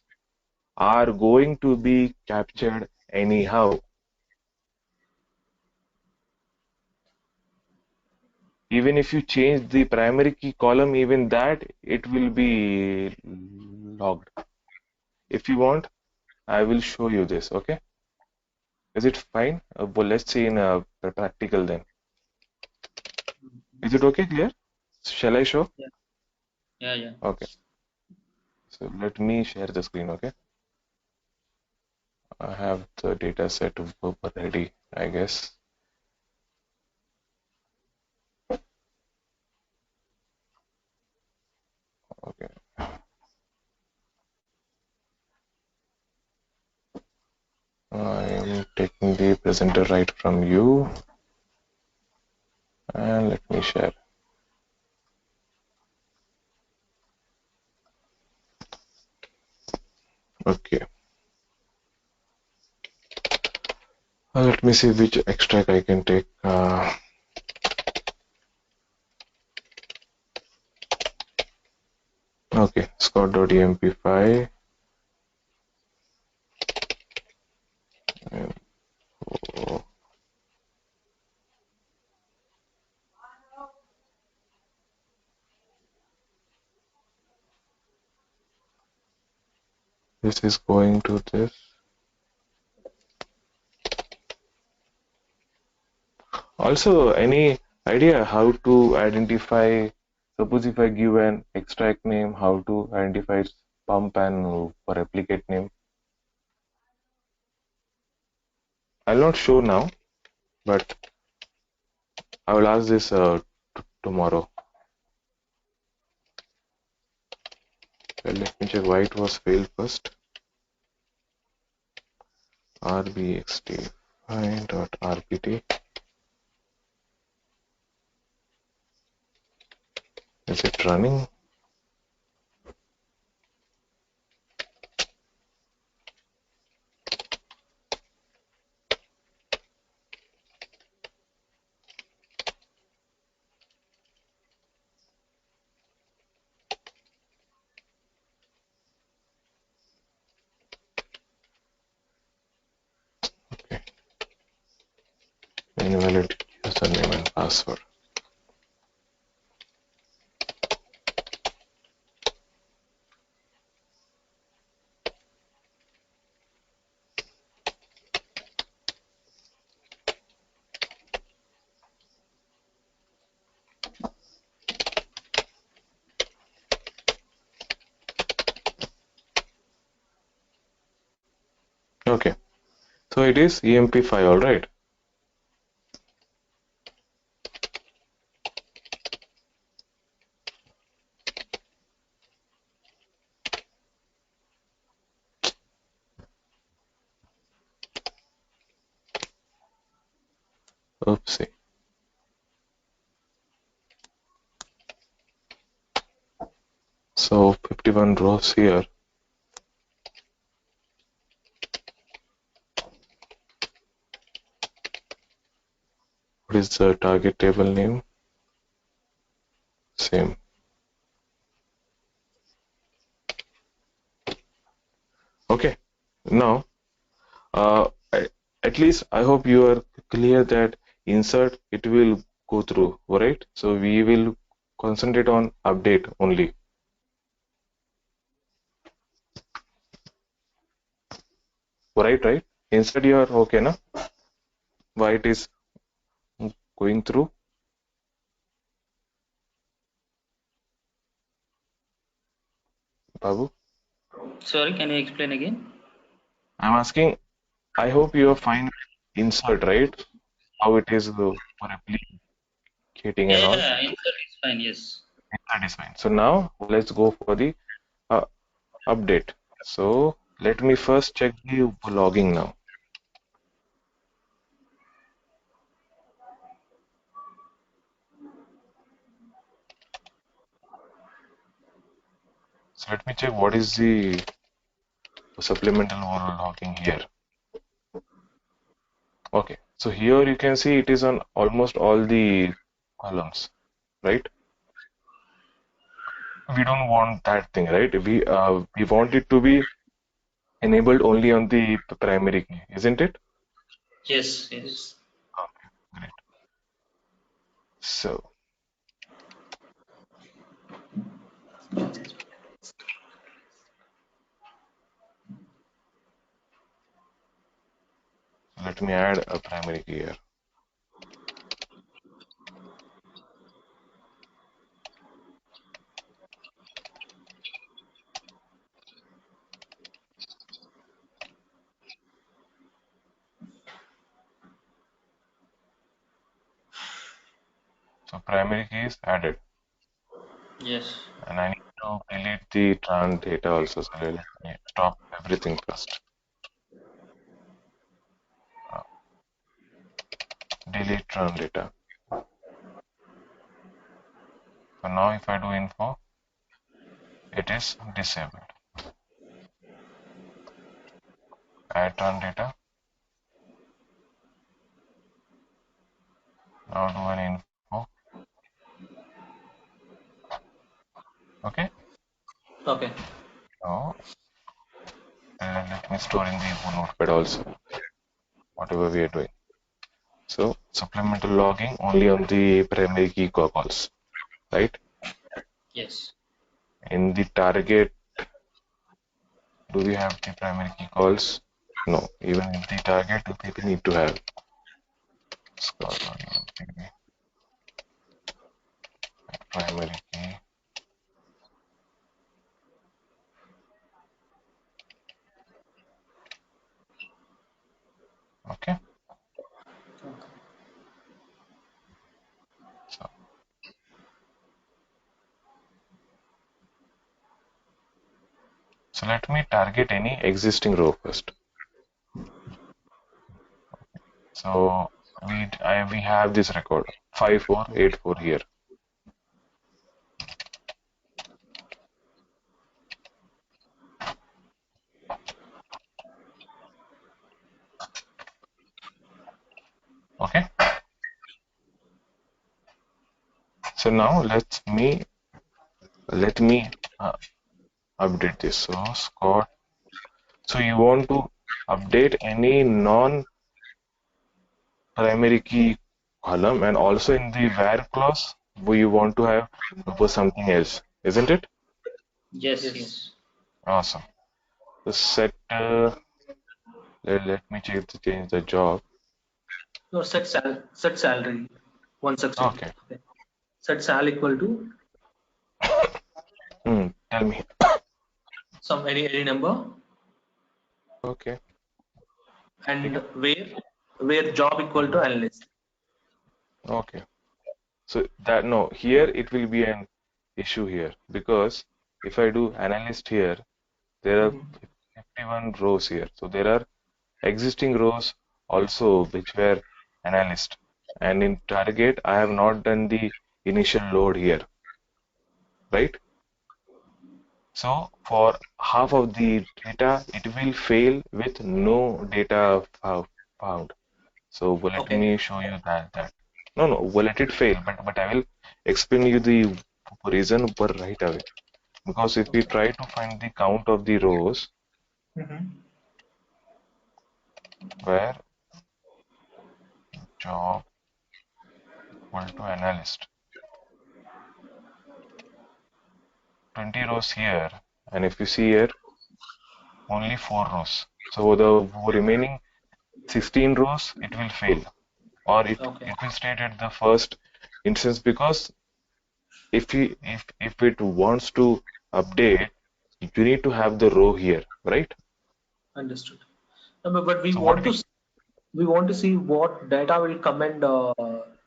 are going to be captured anyhow. Even if you change the primary key column, even that it will be logged. If you want, I will show you this. Okay, is it fine? Well, let's see in a practical then. Is it okay? Clear? Shall I show? Yeah. Yeah. Yeah. Okay, so let me share the screen. Okay, I have the data set ready, I guess. Okay, I am taking the presenter right from you, and let me share. Okay, let me see which extract I can take. Okay, Okay, scott.emp5. Oh, this is going to this. Also, any idea how to identify, suppose if I give an extract name, how to identify its pump and for replicate name? I'll not show now, but I will ask this tomorrow. Well, let me check why it was failed first. rbxt find.rpt. Is it running? Okay. Invalid username and password. Okay, so it is EMP5, all right. Oopsie. So 51 rows here. What is the target table name? Same. Okay, now at least I hope you are clear that insert it will go through, right? So we will concentrate on update only, right? Insert you are okay, na? Why it is going through? Babu, Sorry, can you explain again? I'm asking. I hope you are fine with insert, right? How it is for replicating and all. Yeah, insert is fine. Yes. That is fine. So now let's go for the uh, update. So let me first check the logging now. So let me check what is the supplemental logging here. Okay, so here you can see it is on almost all the columns, right? We don't want that thing, right? We want it to be enabled only on the primary key, isn't it? Yes. Yes. Okay, great. So let me add a primary key here. So primary key is added, Yes. and I need to delete the tran data also. So let me stop everything first. Uh, delete tran data. So now if I do info, it is disabled. Add tran data. Now do an info. Okay. Now, let me store in the notepad also, whatever we are doing. So supplemental logging only on the primary key calls, right? Yes. In the target, do we have the primary key calls? No, even in the target, we need to have primary key. Okay. So, so let me target any existing row first. So we have this record 5484 here. Okay. So now let me update this. So Scott. So you want to update any non-primary key column, and also in the where clause we want to have propose something else, isn't it? Yes. Yes. Yes. Awesome. So set let me change the job. No, set salary. One second. Okay. Okay. Set sal equal to Tell me. some any number, Okay. and Okay. where job equal to analyst. Okay. So that no, here it will be an issue here because if I do analyst here, there are Mhm. 51 rows here. So there are existing rows also which were analyst. And in target, I have not done the initial load here, right? So for half of the data, it will fail with no data found. So well, let Okay. me show you that. No, no, well, let it fail, but I will explain you the reason right away. Because if we Okay. try to find the count of the rows Mm-hmm. where job equal to analyst, 20 rows here, and if you see here, only 4 rows. So the remaining 16 rows, it will fail, or Okay. it will state at the first instance because if it wants to update, you need to have the row here, right? Understood. No, but So what we we want to see what data will come and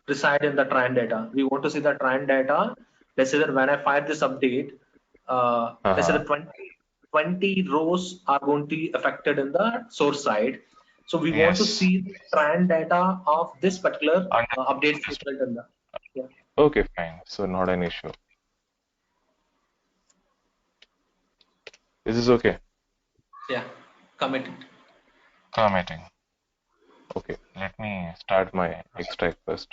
reside in the trend data. We want to see the trend data. Let's say that when I fire this update, let's say uh-huh, the 20 rows are going to be affected in the source side. So we want to yes, see the trend data of this particular update understood. statement in the, yeah, Okay, fine. So not an issue. This is okay. yeah, commit it. Commenting. Okay, let me start my extract first.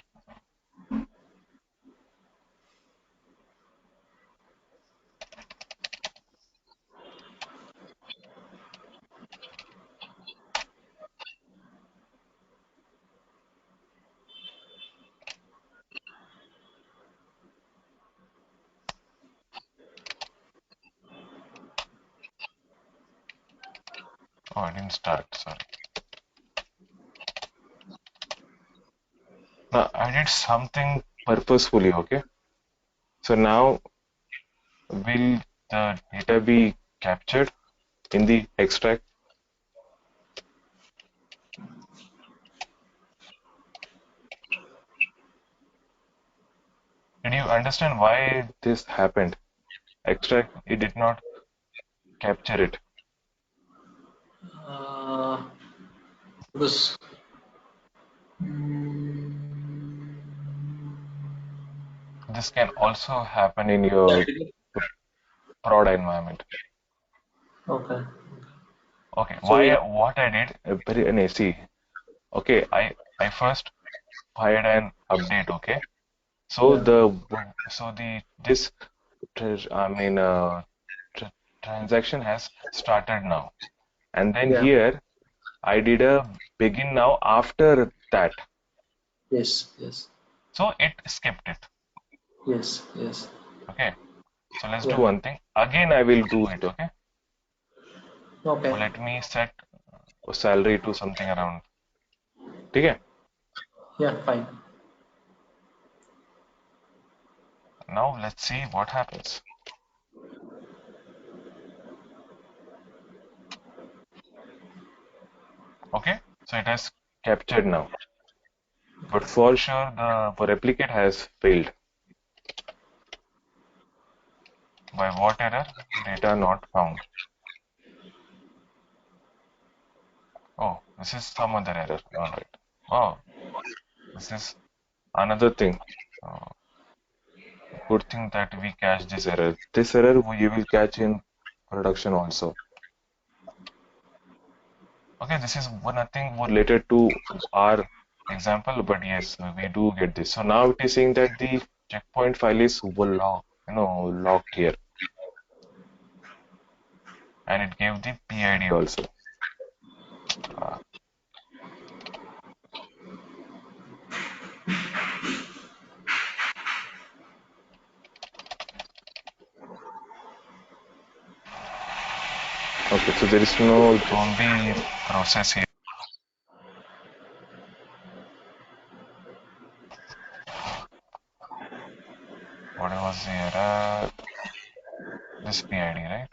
Oh, I didn't start, sorry. Now, I did something purposefully, okay? So now, will the data be captured in the extract? Did you understand why this happened? Extract, it did not capture it. Uh, because This can also happen in yeah, your prod environment. okay. Okay, So we have, what I did, see, okay, I first fired an update, okay? So yeah, the, so the, this, I mean, transaction has started now. And then Yeah. here I did a begin now after that. Yes. Yes. So it skipped it. Yes. Yes. Okay. So let's do Yeah. one thing. Again, I will do it. Okay. So Okay. let me set salary to something around. Okay. Yeah. Fine. Now let's see what happens. Okay. So it has captured now. But for sure, the replicate has failed. By what error? Data not found. Oh, this is some other error. All right. Oh, this is another thing. Uh, Good thing that we catch this error. This error you will catch in production also. Okay, this is nothing related to our example, but yes, we do get this. So now it is saying that the checkpoint file is locked here, and it gave the PID also. Uh, okay, so there is no zombie process here. What was the error? This PID, right?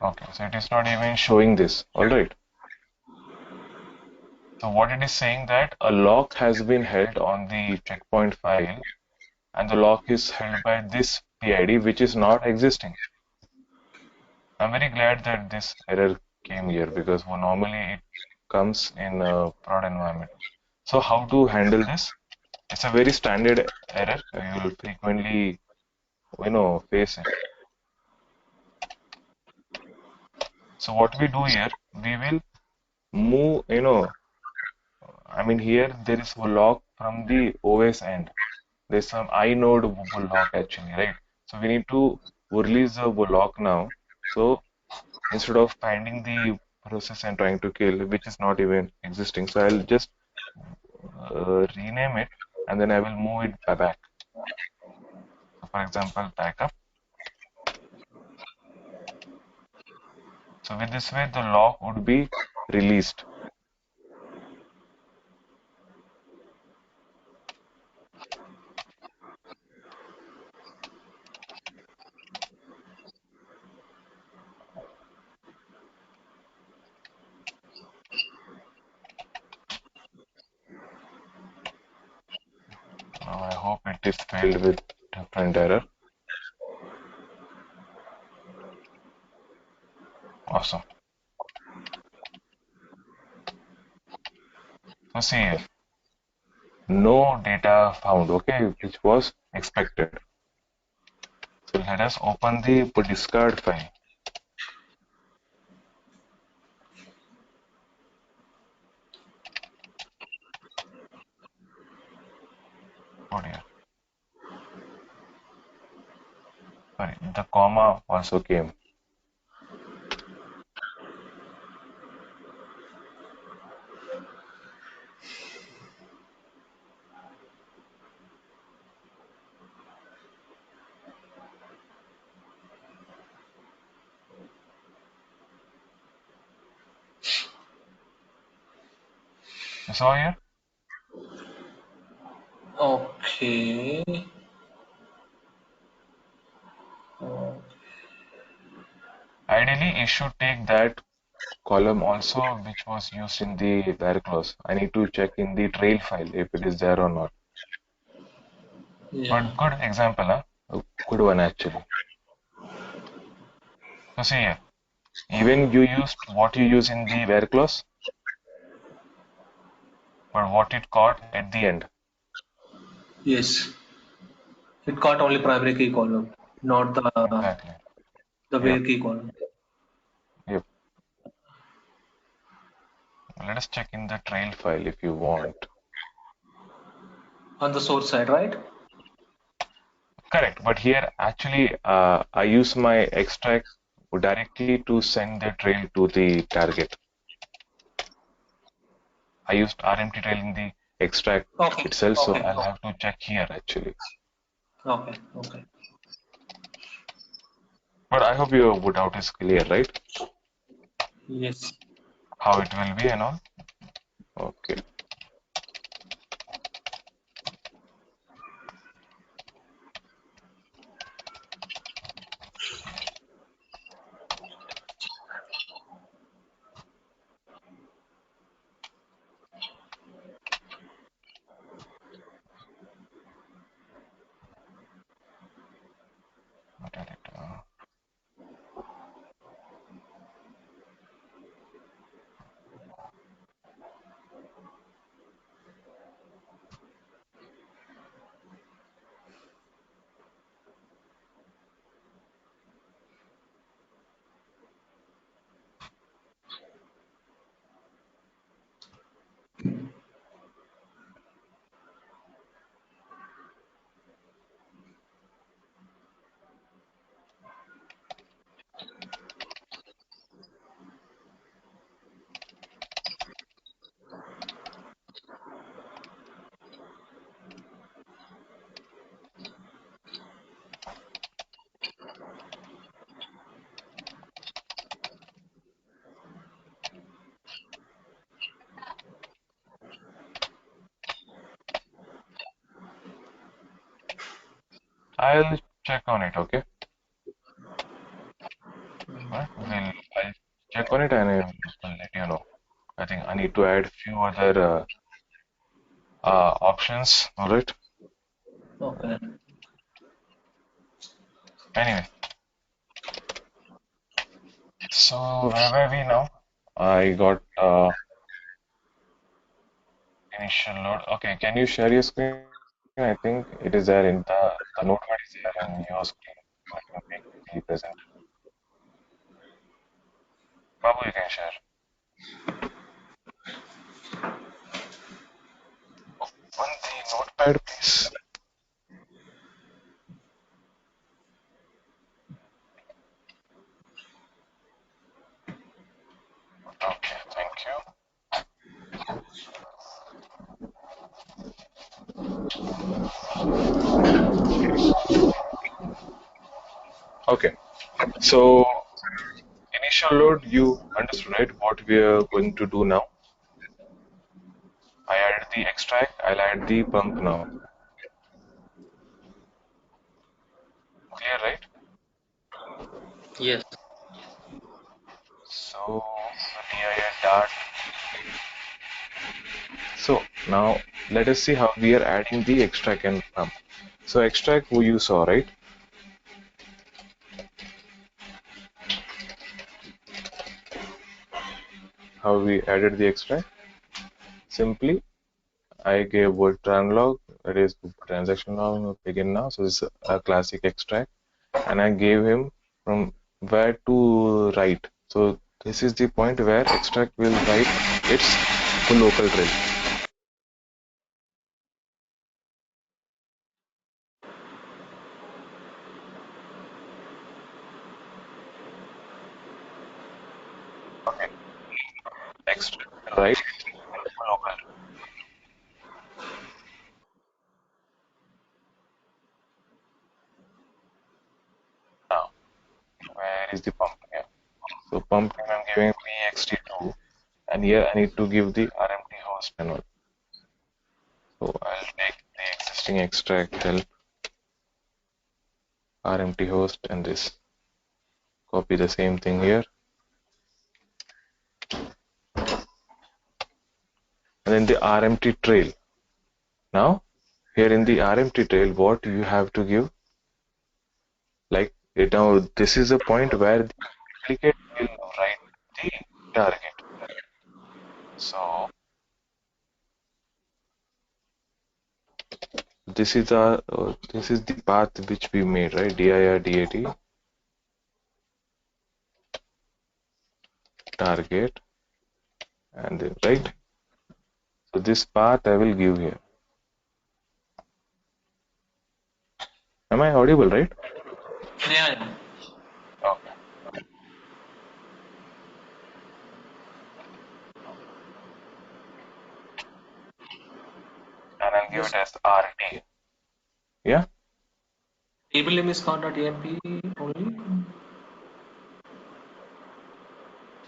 Okay, so it is not even showing this. All right. So what it is saying that a lock has been held on the checkpoint file, and the lock is held by this PID, which is not existing. I'm very glad that this error came here because normally it comes in a prod environment. So how to handle this? It's a very standard error. You will frequently, face it. So what we do here, we will move, I mean here there is a lock from the OS end. There's some inode lock actually, right? So we need to release the lock now. So instead of finding the process and trying to kill, which is not even existing, so I'll just rename it and then I will move it back. So for example, backup. So with this way, the lock would be released. Now I hope it is failed with different error. Awesome. So see here, no data found, okay, which was expected. So let us open the discard file. Oh dear. Sorry, the comma also came. You saw here? Okay. Uh, Ideally, it should take that column also which was used in the where clause. I need to check in the trail file if it is there or not. yeah. But good example, huh? A good one actually. So see here, even you used what you use in the where clause, but what it caught at the end. Yes. It caught only primary key column, not Exactly. the Yep. where key column. Yep. Let us check in the trail file if you want. On the source side, right? Correct, but here actually I use my extract directly to send the trail to the target. I used RMT trail in the extract Okay, itself, so okay, I'll have to check here actually. okay, okay. But I hope your doubt is clear, right? Yes. How it will be and all. Okay. Metadata. I'll check on it, okay? Right? I'll check on it and I will let you know. I think I need to add few other options, all right? Okay. Anyway, so where were we now? I got initial load. Okay, can you share your screen? I think it is there in the notepad is there in your screen. Let me make the present. Babu, you can share. On the notepad, please. Okay, thank you. Okay, so initial load, you understood, right? What we are going to do now. I added the extract, I'll add the pump now. Clear, right? Yes. So the dir dart. So now let us see how we are adding the extract and pump. So extract who you saw, right? How we added the extract? Simply I gave word log, that is transaction log begin now. So this is a classic extract, and I gave him from where to write. So this is the point where extract will write its local trail. Okay, extract will write local. Now where is the pump here? So pump name I'm giving pxt2, and here I need to give the RMT host and all. So I'll take the existing extract help RMT host and this. Copy the same thing here. And then the RMT trail. Now, here in the RMT trail, what you have to give, like now this is a point where the duplicate will write the target. So this is the path which we made, right? dir dat target and then right. So this path I will give here. Am I audible, right? Yeah. Okay. And I'll give This it as RT. Yeah. table name is card.amp only.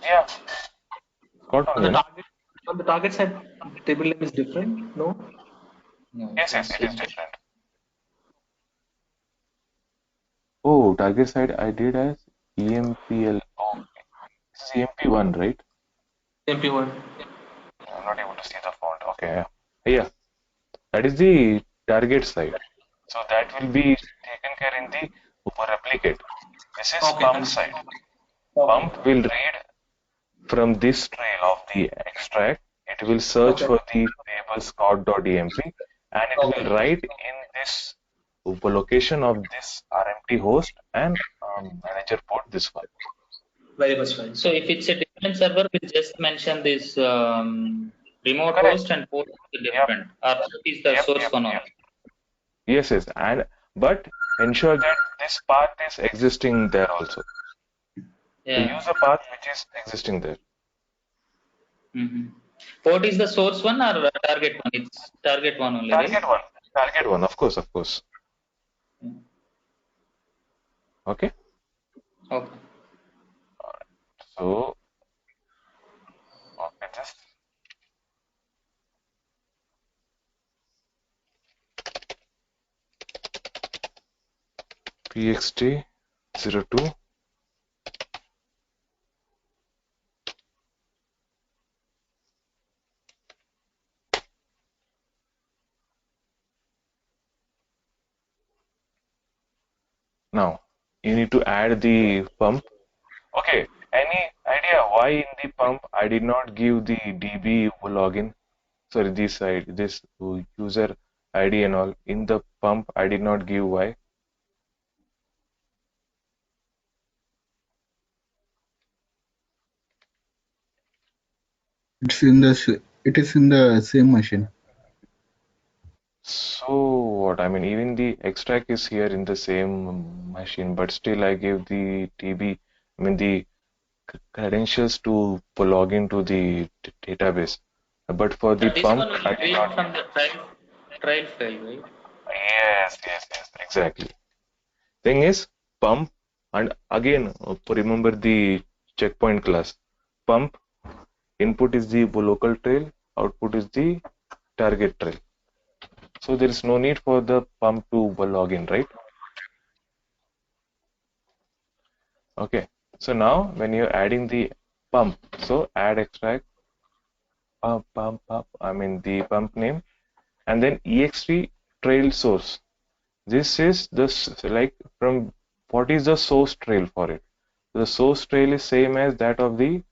Yeah. Got On only, the no? target on the target side, table name is different. No. No, Yes, it yes, is it is same. different. Oh, target side I did as EMPL. Oh, this is EMP1, right? MP1. I'm not able to see the font. Okay, yeah. Yeah, that is the target side. So that will be taken care in the replicate. This is Okay. pump side. Okay. Pump will read from this trail of the extract. It will search Okay. for the table scott.emp and it Okay. will write in this location of this RMT host and manager port this one. Very much fine. So if it's a different server, we'll just mention this remote Correct. host and port is Yep. different. Or is the Yep. source Yep. one Yep. only? Yes. Yes. And but ensure that this path is existing there also. So Yeah. use a path which is existing there. Mm-hmm. Port is the source one or target one? It's target one only, right? Target one. Target one. Of course. Of course. Okay. Okay. So okay, just pxt02. Now you need to add the pump. Okay. Any idea why in the pump I did not give the DB login? Sorry, this side, this user ID and all. In the pump, I did not give why. It is in the same machine. So what? I mean, even the extract is here in the same machine, but still I gave the TB, I mean the credentials to log into the database. But for the This pump, one will I did read not from give. the trial file, right? Yes, yes, yes, exactly. Thing is, pump, and again, remember the checkpoint class. Pump input is the local trail, output is the target trail. So there is no need for the pump to log in, right? Okay. So now when you're adding the pump, so add extract pump, I mean the pump name, and then ext trail source. This is the like from what is the source trail for it? The source trail is same as that of the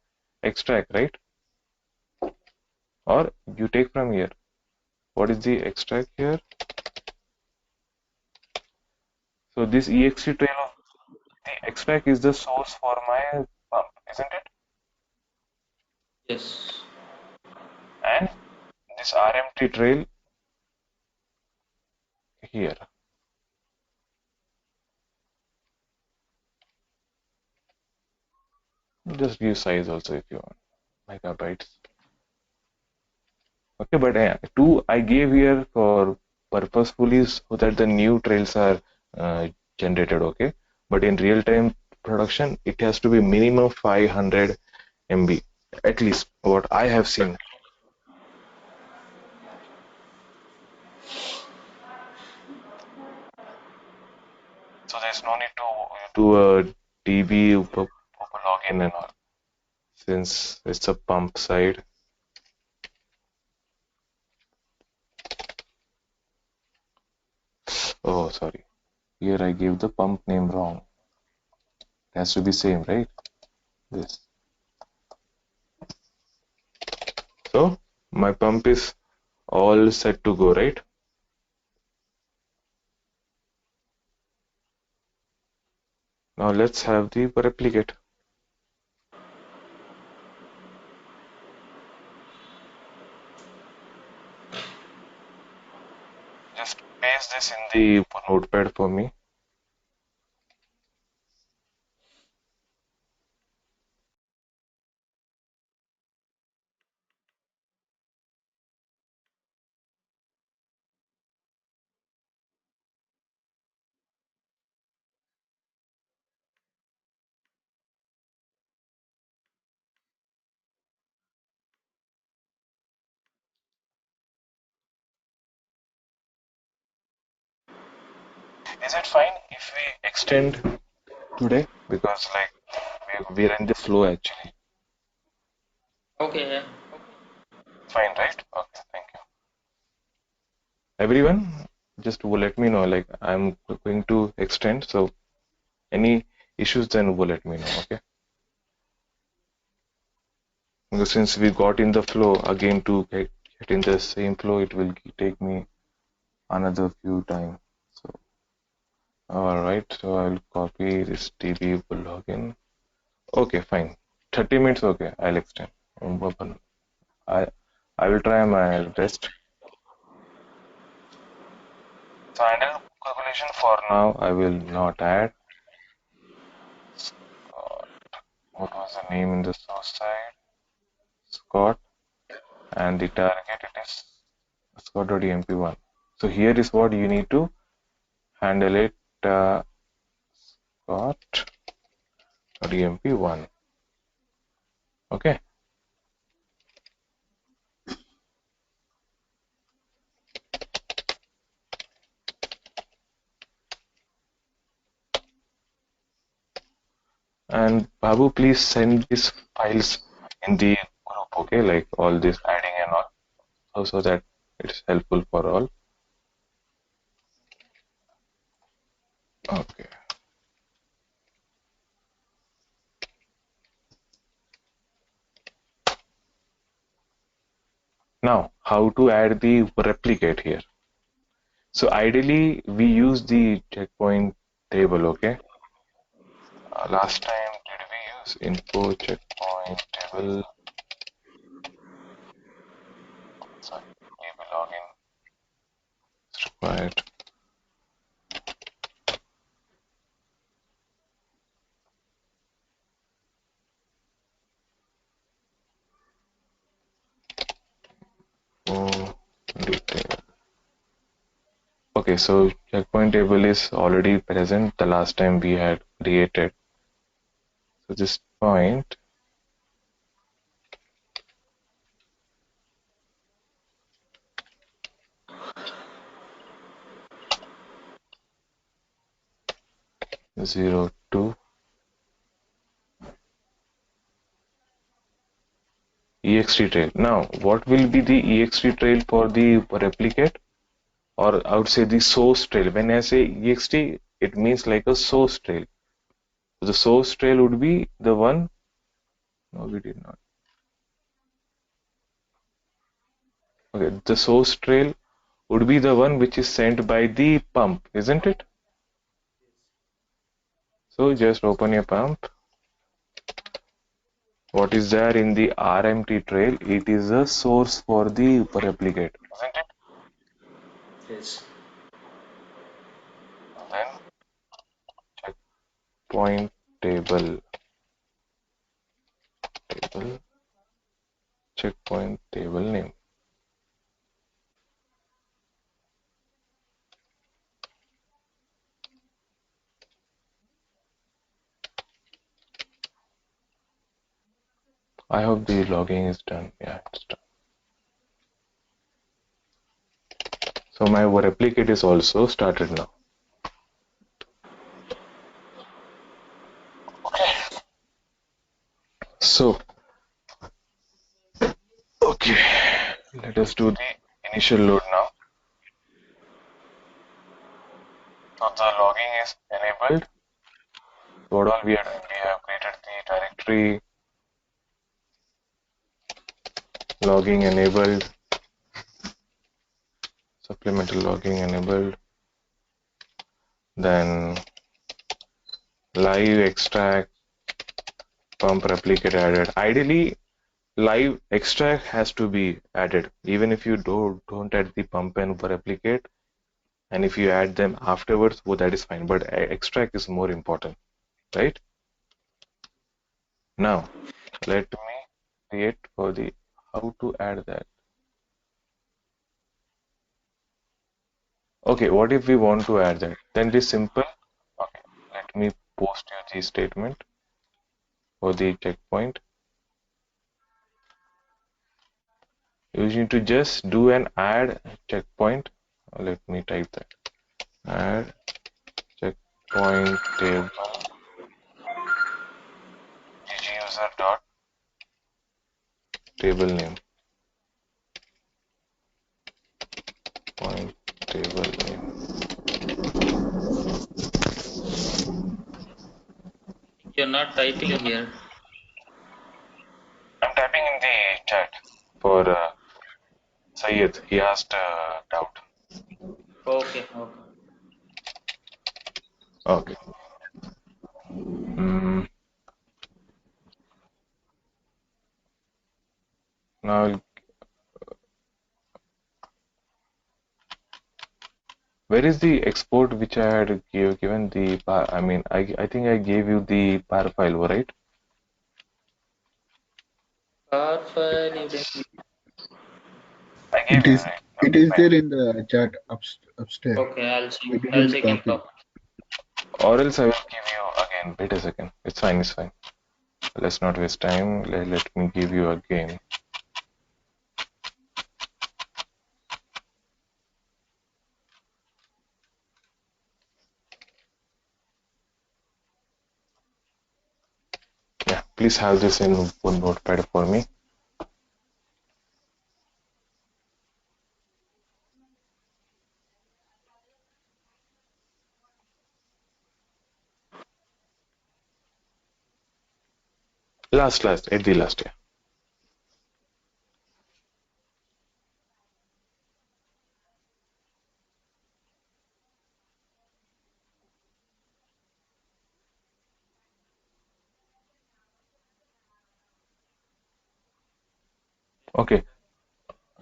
extract, right? Or you take from here. What is the extract here? So this ext trail of the extract is the source for my pump, isn't it? Yes. And this RMT trail here. Just give size also if you want, megabytes. Okay, but two I gave here for purposefully so that the new trails are generated. Okay, but in real time production, it has to be minimum 500 MB at least. What I have seen. So there's no need to do a DB login and all since it's a pump side. Oh, sorry. Here I gave the pump name wrong. It has to be same, right? This. So my pump is all set to go, right? Now let's have the replicate. just paste this in the notepad for me. Is it fine if we extend today? Because like we're in the flow actually. Okay. Fine, right? Okay, thank you. Everyone, just let me know. Like I'm going to extend, so any issues then let me know. Okay. Because since we got in the flow again to get in the same flow, it will take me another few time. So all right, so I'll copy this DB login. Okay, fine. 30 minutes. Okay, I'll extend. I I will try my best. So handle calculation for now. I will not add. Scott. What was the name in the source side? Scott, and the target it is Scott.emp1. So here is what you need to handle it. Scott.emp1. Okay. And Babu, please send these files in the group, okay? Like all this adding and all, so that it's helpful for all. Okay. Now, how to add the replicate here? So ideally, we use the checkpoint table, okay? Last time, did we use info checkpoint table? Sorry, table login is required. Oh, detail. Okay, so checkpoint table is already present the last time we had created. So this point zero two ext trail. Now, what will be the ext trail for the replicate? Or I would say the source trail. When I say ext, it means like a source trail. So the source trail would be the one. No, we did not. Okay, the source trail would be the one which is sent by the pump, isn't it? So just open your pump. What is there in the RMT trail? It is a source for the replicate, isn't it? Yes. Then checkpoint table, checkpoint table name. I hope the logging is done. Yeah, it's done. So my replicate is also started now. Okay. So, okay, let us do the initial load now. So the logging is enabled. What all we are doing? We have created the directory, logging enabled, supplemental logging enabled, then live extract, pump replicate added. Ideally, live extract has to be added. Even if you don't add the pump and replicate, And if you add them afterwards, well, that is fine. But extract is more important, right? Now, let me create for the how to add that. Okay, what if we want to add that? Then it is simple. Okay, let me post you the statement for the checkpoint. You need to just do an add checkpoint. Let me type that. Add checkpoint table user dot table name. Point table name. You're not typing here. I'm typing in the chat for Sayed. He asked doubt. Okay, okay. Okay. Now, where is the export which I had given the? I mean, I think I gave you the par file, right? Car file you didn't. I gave It you, is right? it Okay, is fine. there in the chat upstairs. Okay, We I'll didn't check in copy. copy. Or else I will give you again. Wait a second. It's fine. It's fine. Let's not waste time. Let me give you again. Yeah, please have this in one notepad for me. Last, at the last, yeah. Okay.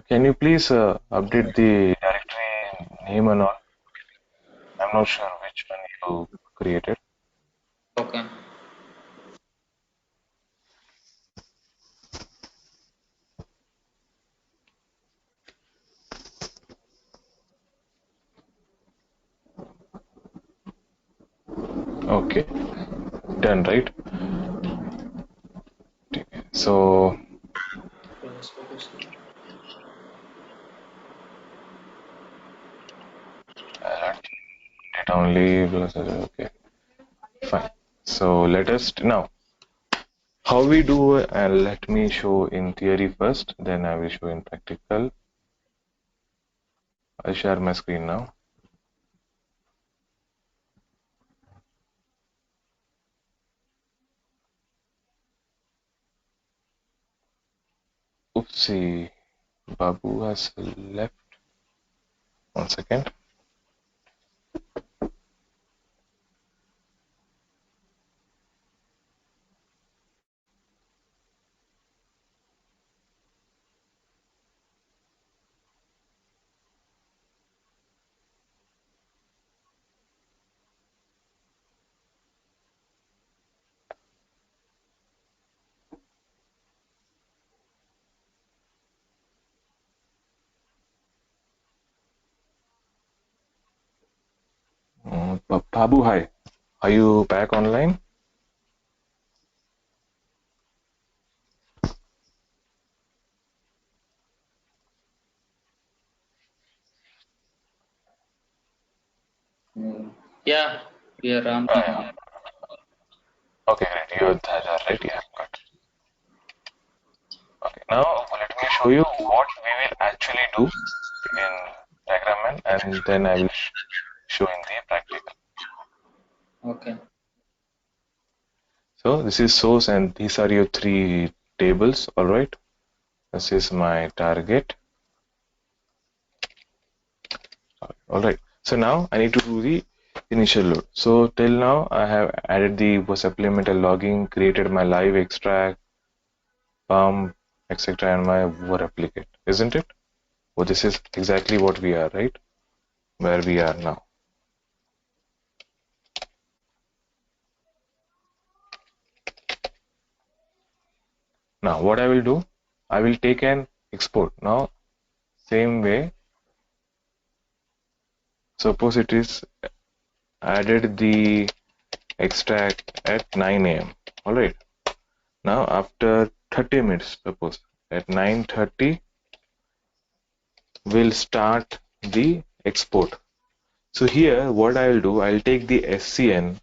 Can you please update the directory name and all? I'm not sure which one you created. Okay. Okay. Done, right? So, data only. Okay. Fine. So let us now. How we do? Let me show in theory first. Then I will show in practical. I'll share my screen now. Oopsie. Babu has left. 1 second. Babu, hi. Are you back online? Yeah, we are on. Yeah. Okay, great. You're there, right? Yeah, good. Okay, now let me show you what we will actually do in diagram and then I will show in the practical. Okay. So this is source and these are your three tables, all right? This is my target. All right. So now I need to do the initial load. So till now I have added the supplemental logging, created my live extract, pump, etc. and my replicate, isn't it? Well, this is exactly what we are, right? where we are now. Now what I will do, I will take an export. Now same way, suppose it is added the extract at 9 a.m. Alright. Now after 30 minutes, suppose at 9:30 we'll start the export. So here what I'll do, I'll take the SCN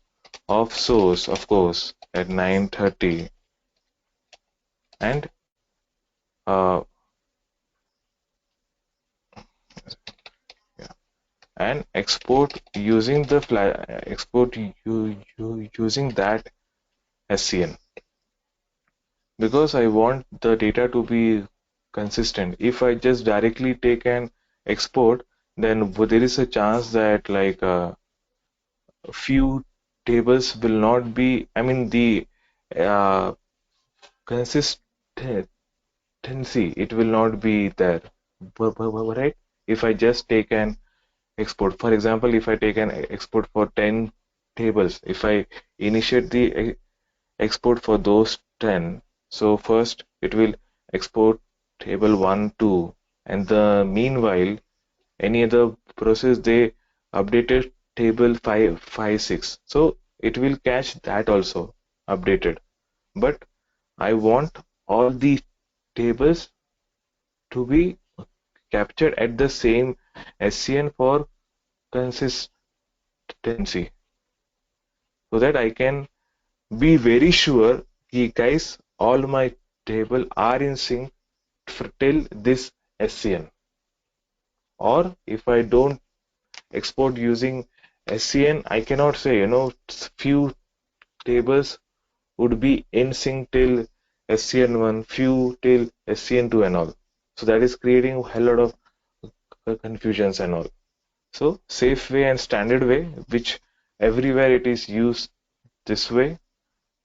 of source, of course, at 9:30 and uh, yeah, and export using the using that SCN, because I want the data to be consistent. If I just directly take an export, then there is a chance that like a few tables will not be, I mean the uh, consistency, it will not be there, right? If I just take an export, for example, if I take an export for 10 tables, if I initiate the export for those 10, so first it will export table 1, 2, and the meanwhile any other process they updated table 5, 5, 6, so it will catch that also updated. But I want all the tables to be captured at the same SCN for consistency, so that I can be very sure कि guys, all my table are in sync till this SCN. Or if I don't export using SCN, I cannot say, few tables would be in sync till SCN1, few till SCN2 and all. So that is creating a lot of confusions and all. So safe way and standard way, which everywhere it is used this way,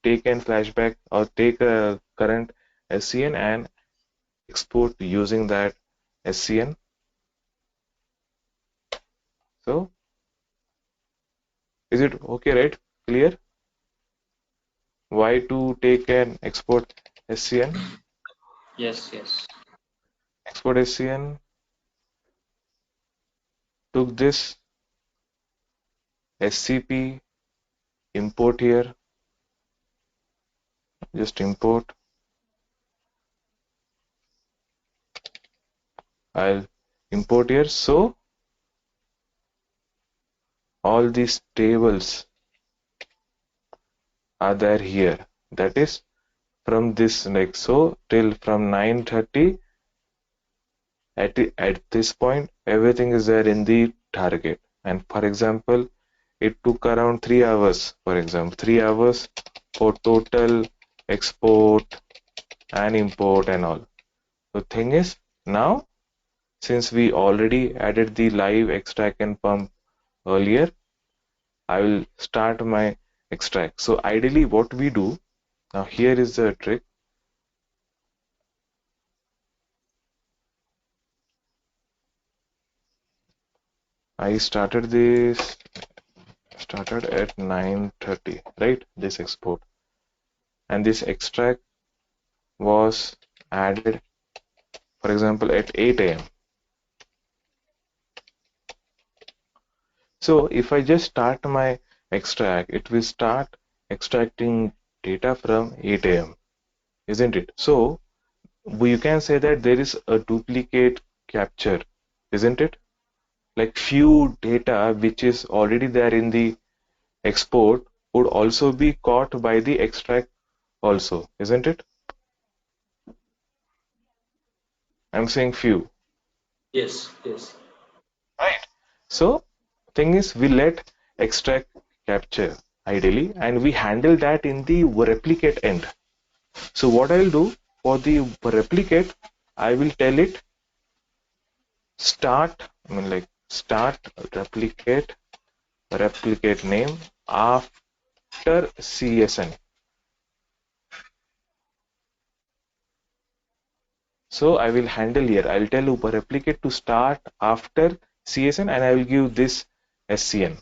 take an flashback or take a current SCN and export using that SCN. So is it okay, right? Clear? Why to take an export SCN? Yes, yes. Export SCN took this SCP, import here, just import. I'll import here. So all these tables are there here. That is from this next. So till from 9:30 at this point, everything is there in the target. And for example, it took around 3 hours, for example, 3 hours for total export and import and all. The thing is, now since we already added the live extract and pump earlier, I will start my extract. So ideally what we do, now here is the trick. I started at 9:30, right? This export, and this extract was added, for example, at 8 a.m. So if I just start my extract, it will start extracting data from 8 a.m., isn't it? So you can say that there is a duplicate capture, isn't it? Like few data which is already there in the export would also be caught by the extract also, isn't it? I'm saying few. Yes, yes. Right. So thing is we let extract capture ideally and we handle that in the replicate end. So what I'll do for the replicate, I will tell it start, start replicate name after CSN. So I will handle here. I'll tell replicate to start after CSN and I will give this SCN.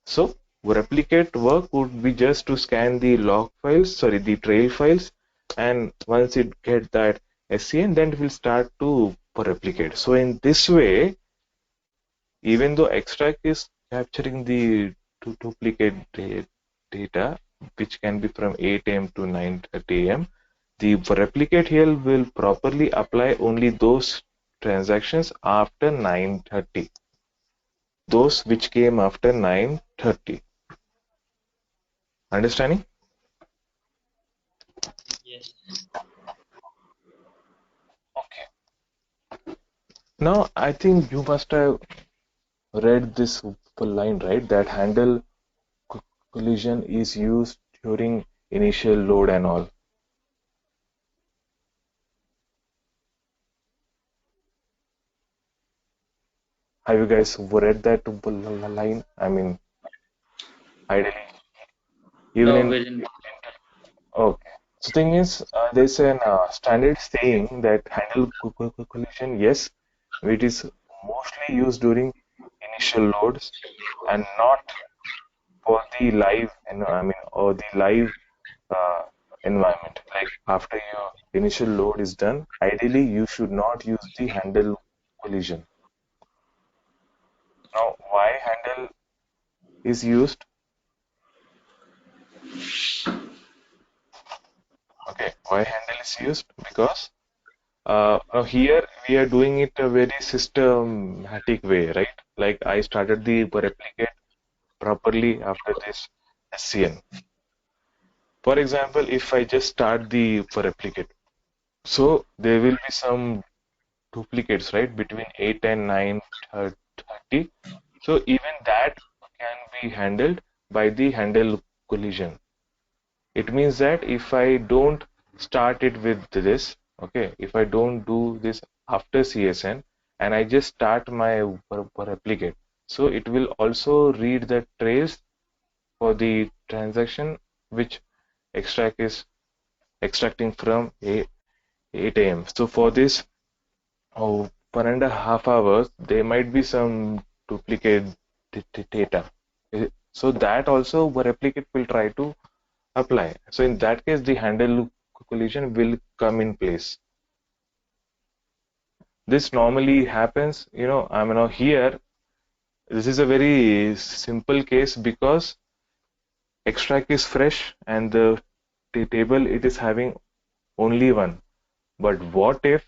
So replicate work would be just to scan the log files, sorry, the trail files, and once it get that SCN, then it will start to replicate. So in this way, even though extract is capturing the duplicate data, which can be from 8 a.m. to 9:30 a.m., the replicate here will properly apply only those transactions after 9:30, those which came after 9:30. Understanding? Yes. Okay. Now, I think you must have read this full line, right? That handle collision is used during initial load and all. Have you guys read that line? I mean, ideally, even No, in. we didn't. Okay. So thing is, there's an standard saying that handle collision, yes, it is mostly used during initial loads and not for the live, I mean, or the live uh, environment. Like after your initial load is done, ideally you should not use the handle collision. Now, why handle is used? Okay, why handle is used? Because now here we are doing it a very systematic way, right? Like I started the replicate properly after this SCN. For example, if I just start the replicate, so there will be some duplicates, right, between 8 and 9:30. So even that can be handled by the handle collision. It means that if I don't start it with this, okay, if I don't do this after CSN and I just start my replicate, so it will also read the trace for the transaction which extract is extracting from 8 a.m. So for this 1.5 hours, there might be some duplicate data. So that also replicate will try to apply. So in that case, the handle collision will come in place. This normally happens, I mean, here, this is a very simple case because extract is fresh and the table it is having only one. But what if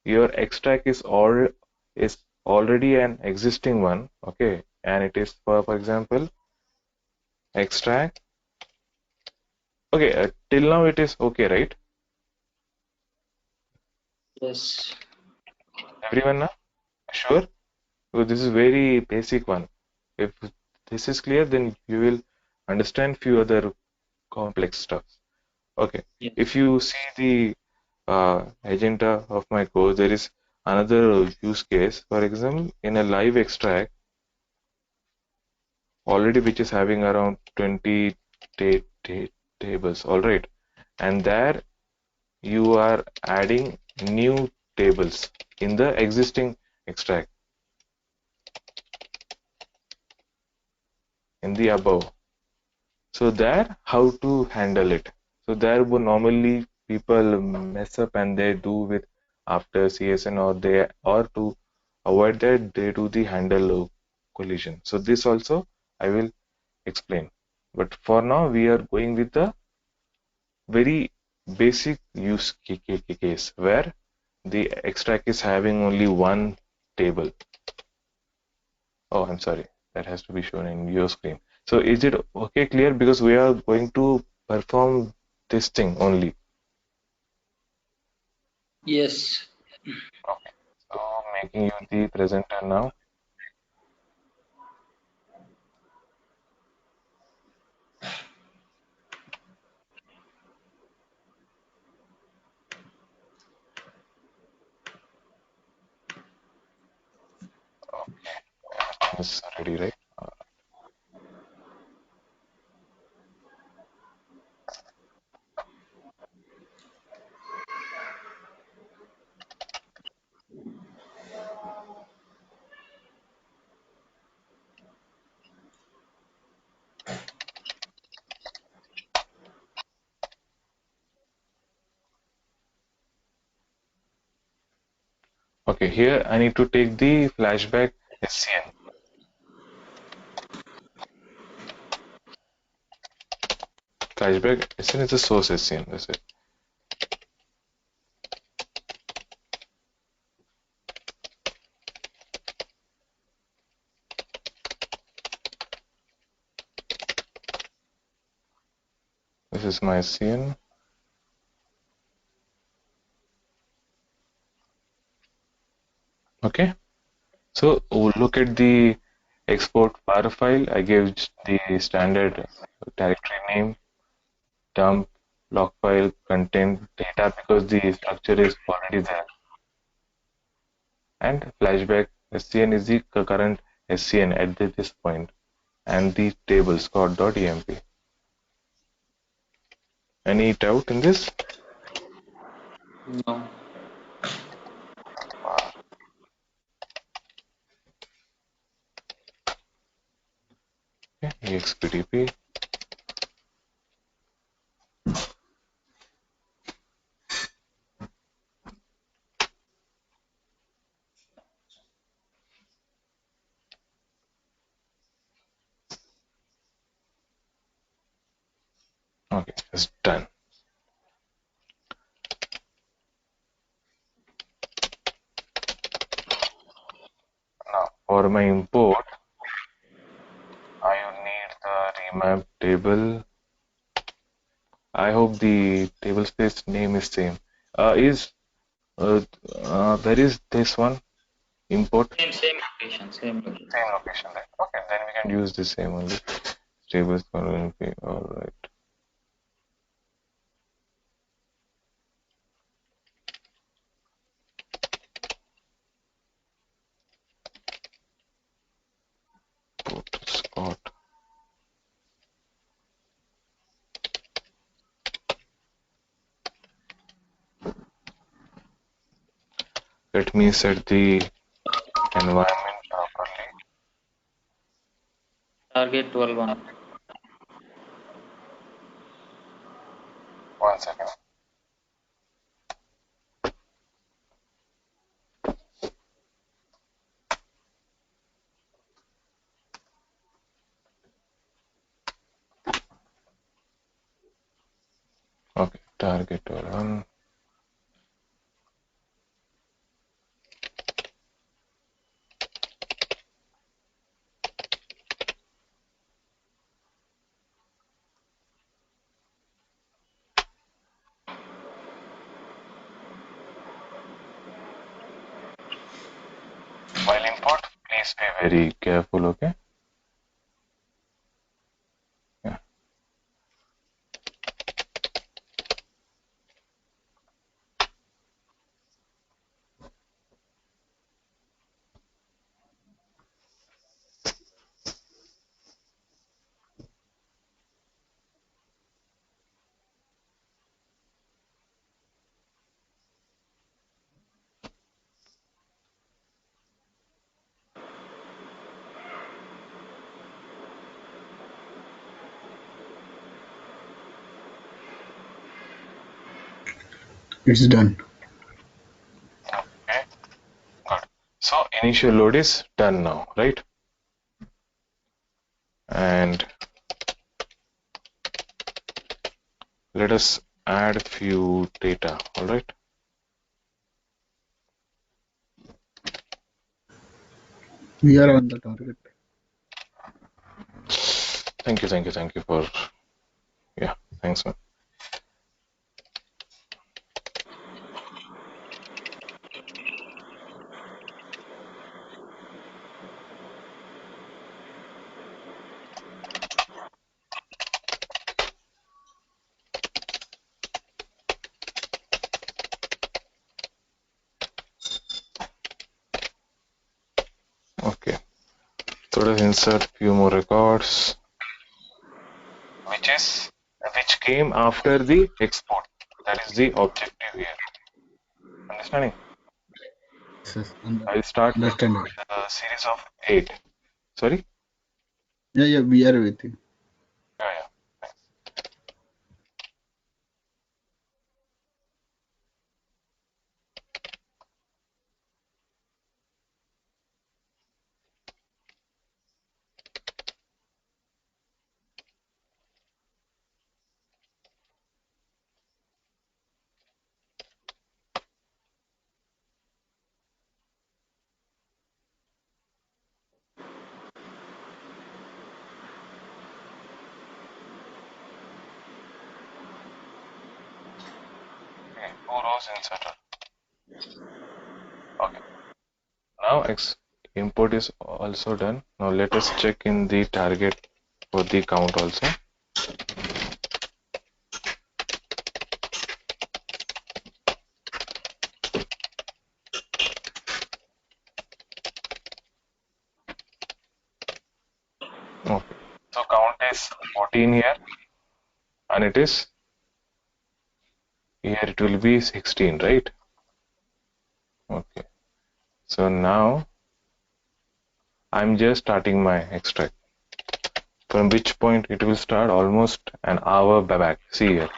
your extract is already an existing one, okay, and it is for example extract. Okay, till now it is okay, right? Yes. Everyone now? Sure? So this is very basic one. If this is clear, then you will understand few other complex stuff. Okay. Yes. If you see the agenda of my course, there is another use case. For example, in a live extract, already which is having around 20 ta ta tables, all right. And there you are adding new tables in the existing extract in the above. So there, how to handle it? So there would normally people mess up and they do with after CSN or to avoid that they do the handle collision. So this also I will explain. But for now we are going with the very basic use case where the extract is having only one table. Oh, I'm sorry. That has to be shown in your screen. So is it okay, clear? Because we are going to perform this thing only. Yes. Okay. So making you the presenter now. Okay. Everything is ready, right? Okay, here I need to take the flashback SCN. Flashback SCN is the source SCN. That's it. This is my SCN. Okay. So we'll look at the export bar file. I gave the standard directory name, dump, log file, content, data because the structure is already there. And flashback SCN is the current SCN at this point, and the table scott.emp. Any doubt in this? No. Okay, expdp. Okay, it's done. Now for my import, I need the remap table. I hope the table space name is same. Uh, there is this one import Same location, same location. same location there. Okay, then we can use the same only. Tables will be all right. Put Scott. Let me set the environment properly. Target 12.1. 1 second. Okay, target 1. While import, please be very careful, okay? Yeah. It's done. Okay, good. So initial load is done now, right? And let us add few data, all right? We are on the target. Thank you for, yeah, thanks, man. Okay, so let us insert few more records, which came after the export. That is the objective here. Understanding? Yes, I'll start with understanding. the series of 8. Sorry? Yeah, we are with you. Yeah. Two rows inserted. Okay. Now import is also done. Now let us check in the target for the count also. Okay. So count is 14 here, and it is here it will be 16, right? Okay. So now I'm just starting my extract. From which point it will start? Almost an hour back. See here.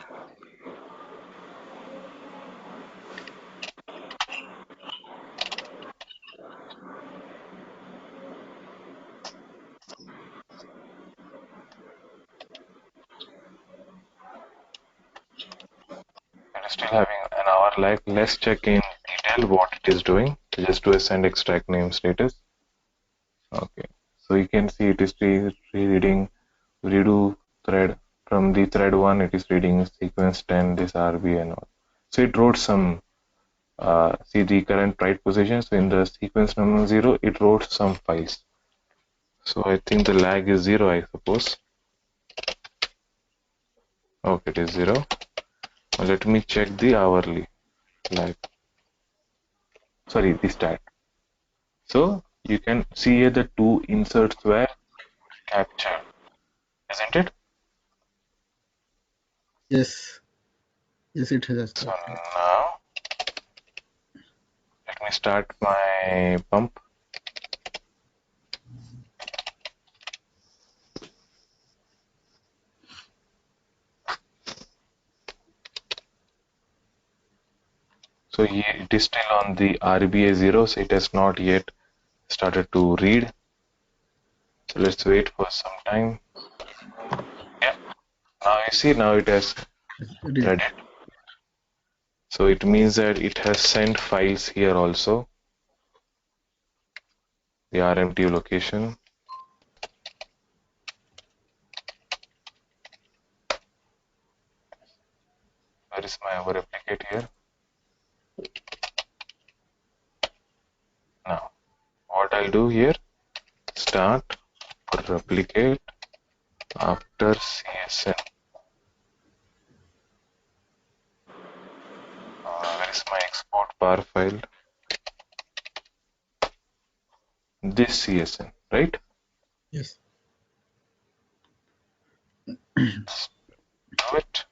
It is still having an hour lag. Let's check in detail what it is doing. Just do a send extract name status. Okay. So you can see it is reading redo thread. From the thread 1, it is reading sequence 10, this RB and all. So it wrote some, see the current write position. So in the sequence number 0, it wrote some files. So I think the lag is 0, I suppose. Okay, it is 0. Now let me check the hourly lag. Sorry, the stat. So you can see here the two inserts were captured, isn't it? Yes. Yes, it has So accepted. now let me start my pump. So here it is still on the RBA 0, so it has not yet started to read. So let's wait for some time. Yeah, now you see, now it has Read. read it. So it means that it has sent files here also, the RMTU location. Where is my over replicate here? Now, what I'll do here, start or replicate after CSN. Where is my export bar file? This CSN, right? Yes. Do it.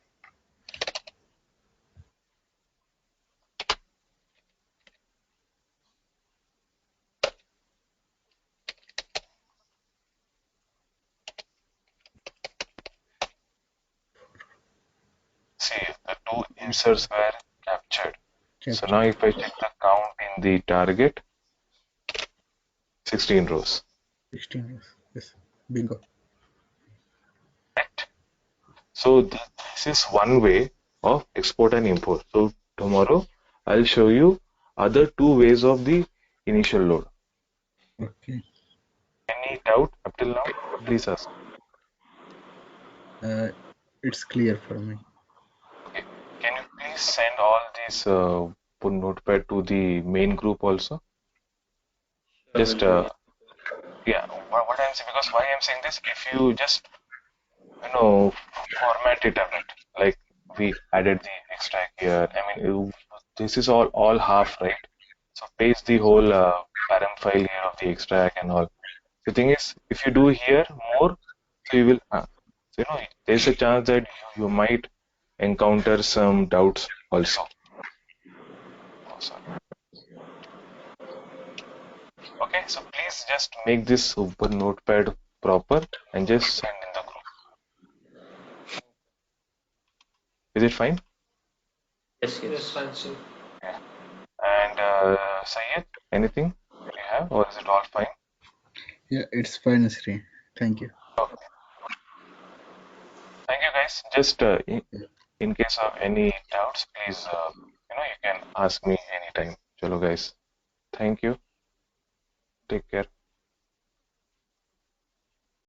See, the two inserts were captured. So Capture. now if I check the count in the target, 16 rows. 16 years. Yes. Bingo. Right? So this is one way of export and import. So tomorrow I'll show you other two ways of the initial load. Okay. Any doubt up till now? Please ask. Uh, it's clear for me. Okay. Can you please send all these notepad to the main group also? Sure, Just will do. yeah. What I'm saying, because why I'm saying this, if you just format it a bit, like we added the extract here. I mean, this is all half, right? So paste the whole param file here of the extract and all. The thing is, if you do here more, so you will, so there's a chance that you might encounter some doubts also. Oh, sorry. Okay, so please just make this super notepad proper and just send in the group. Is it fine? Yes, Yes, yes. fine, sir. Yeah. And Syed, anything you have, or is it all fine? Yeah, it's fine, Sri. Thank you. Okay. Thank you, guys. Just in case of any doubts, please, you can ask me anytime. Chalo, guys. Thank you. Take care.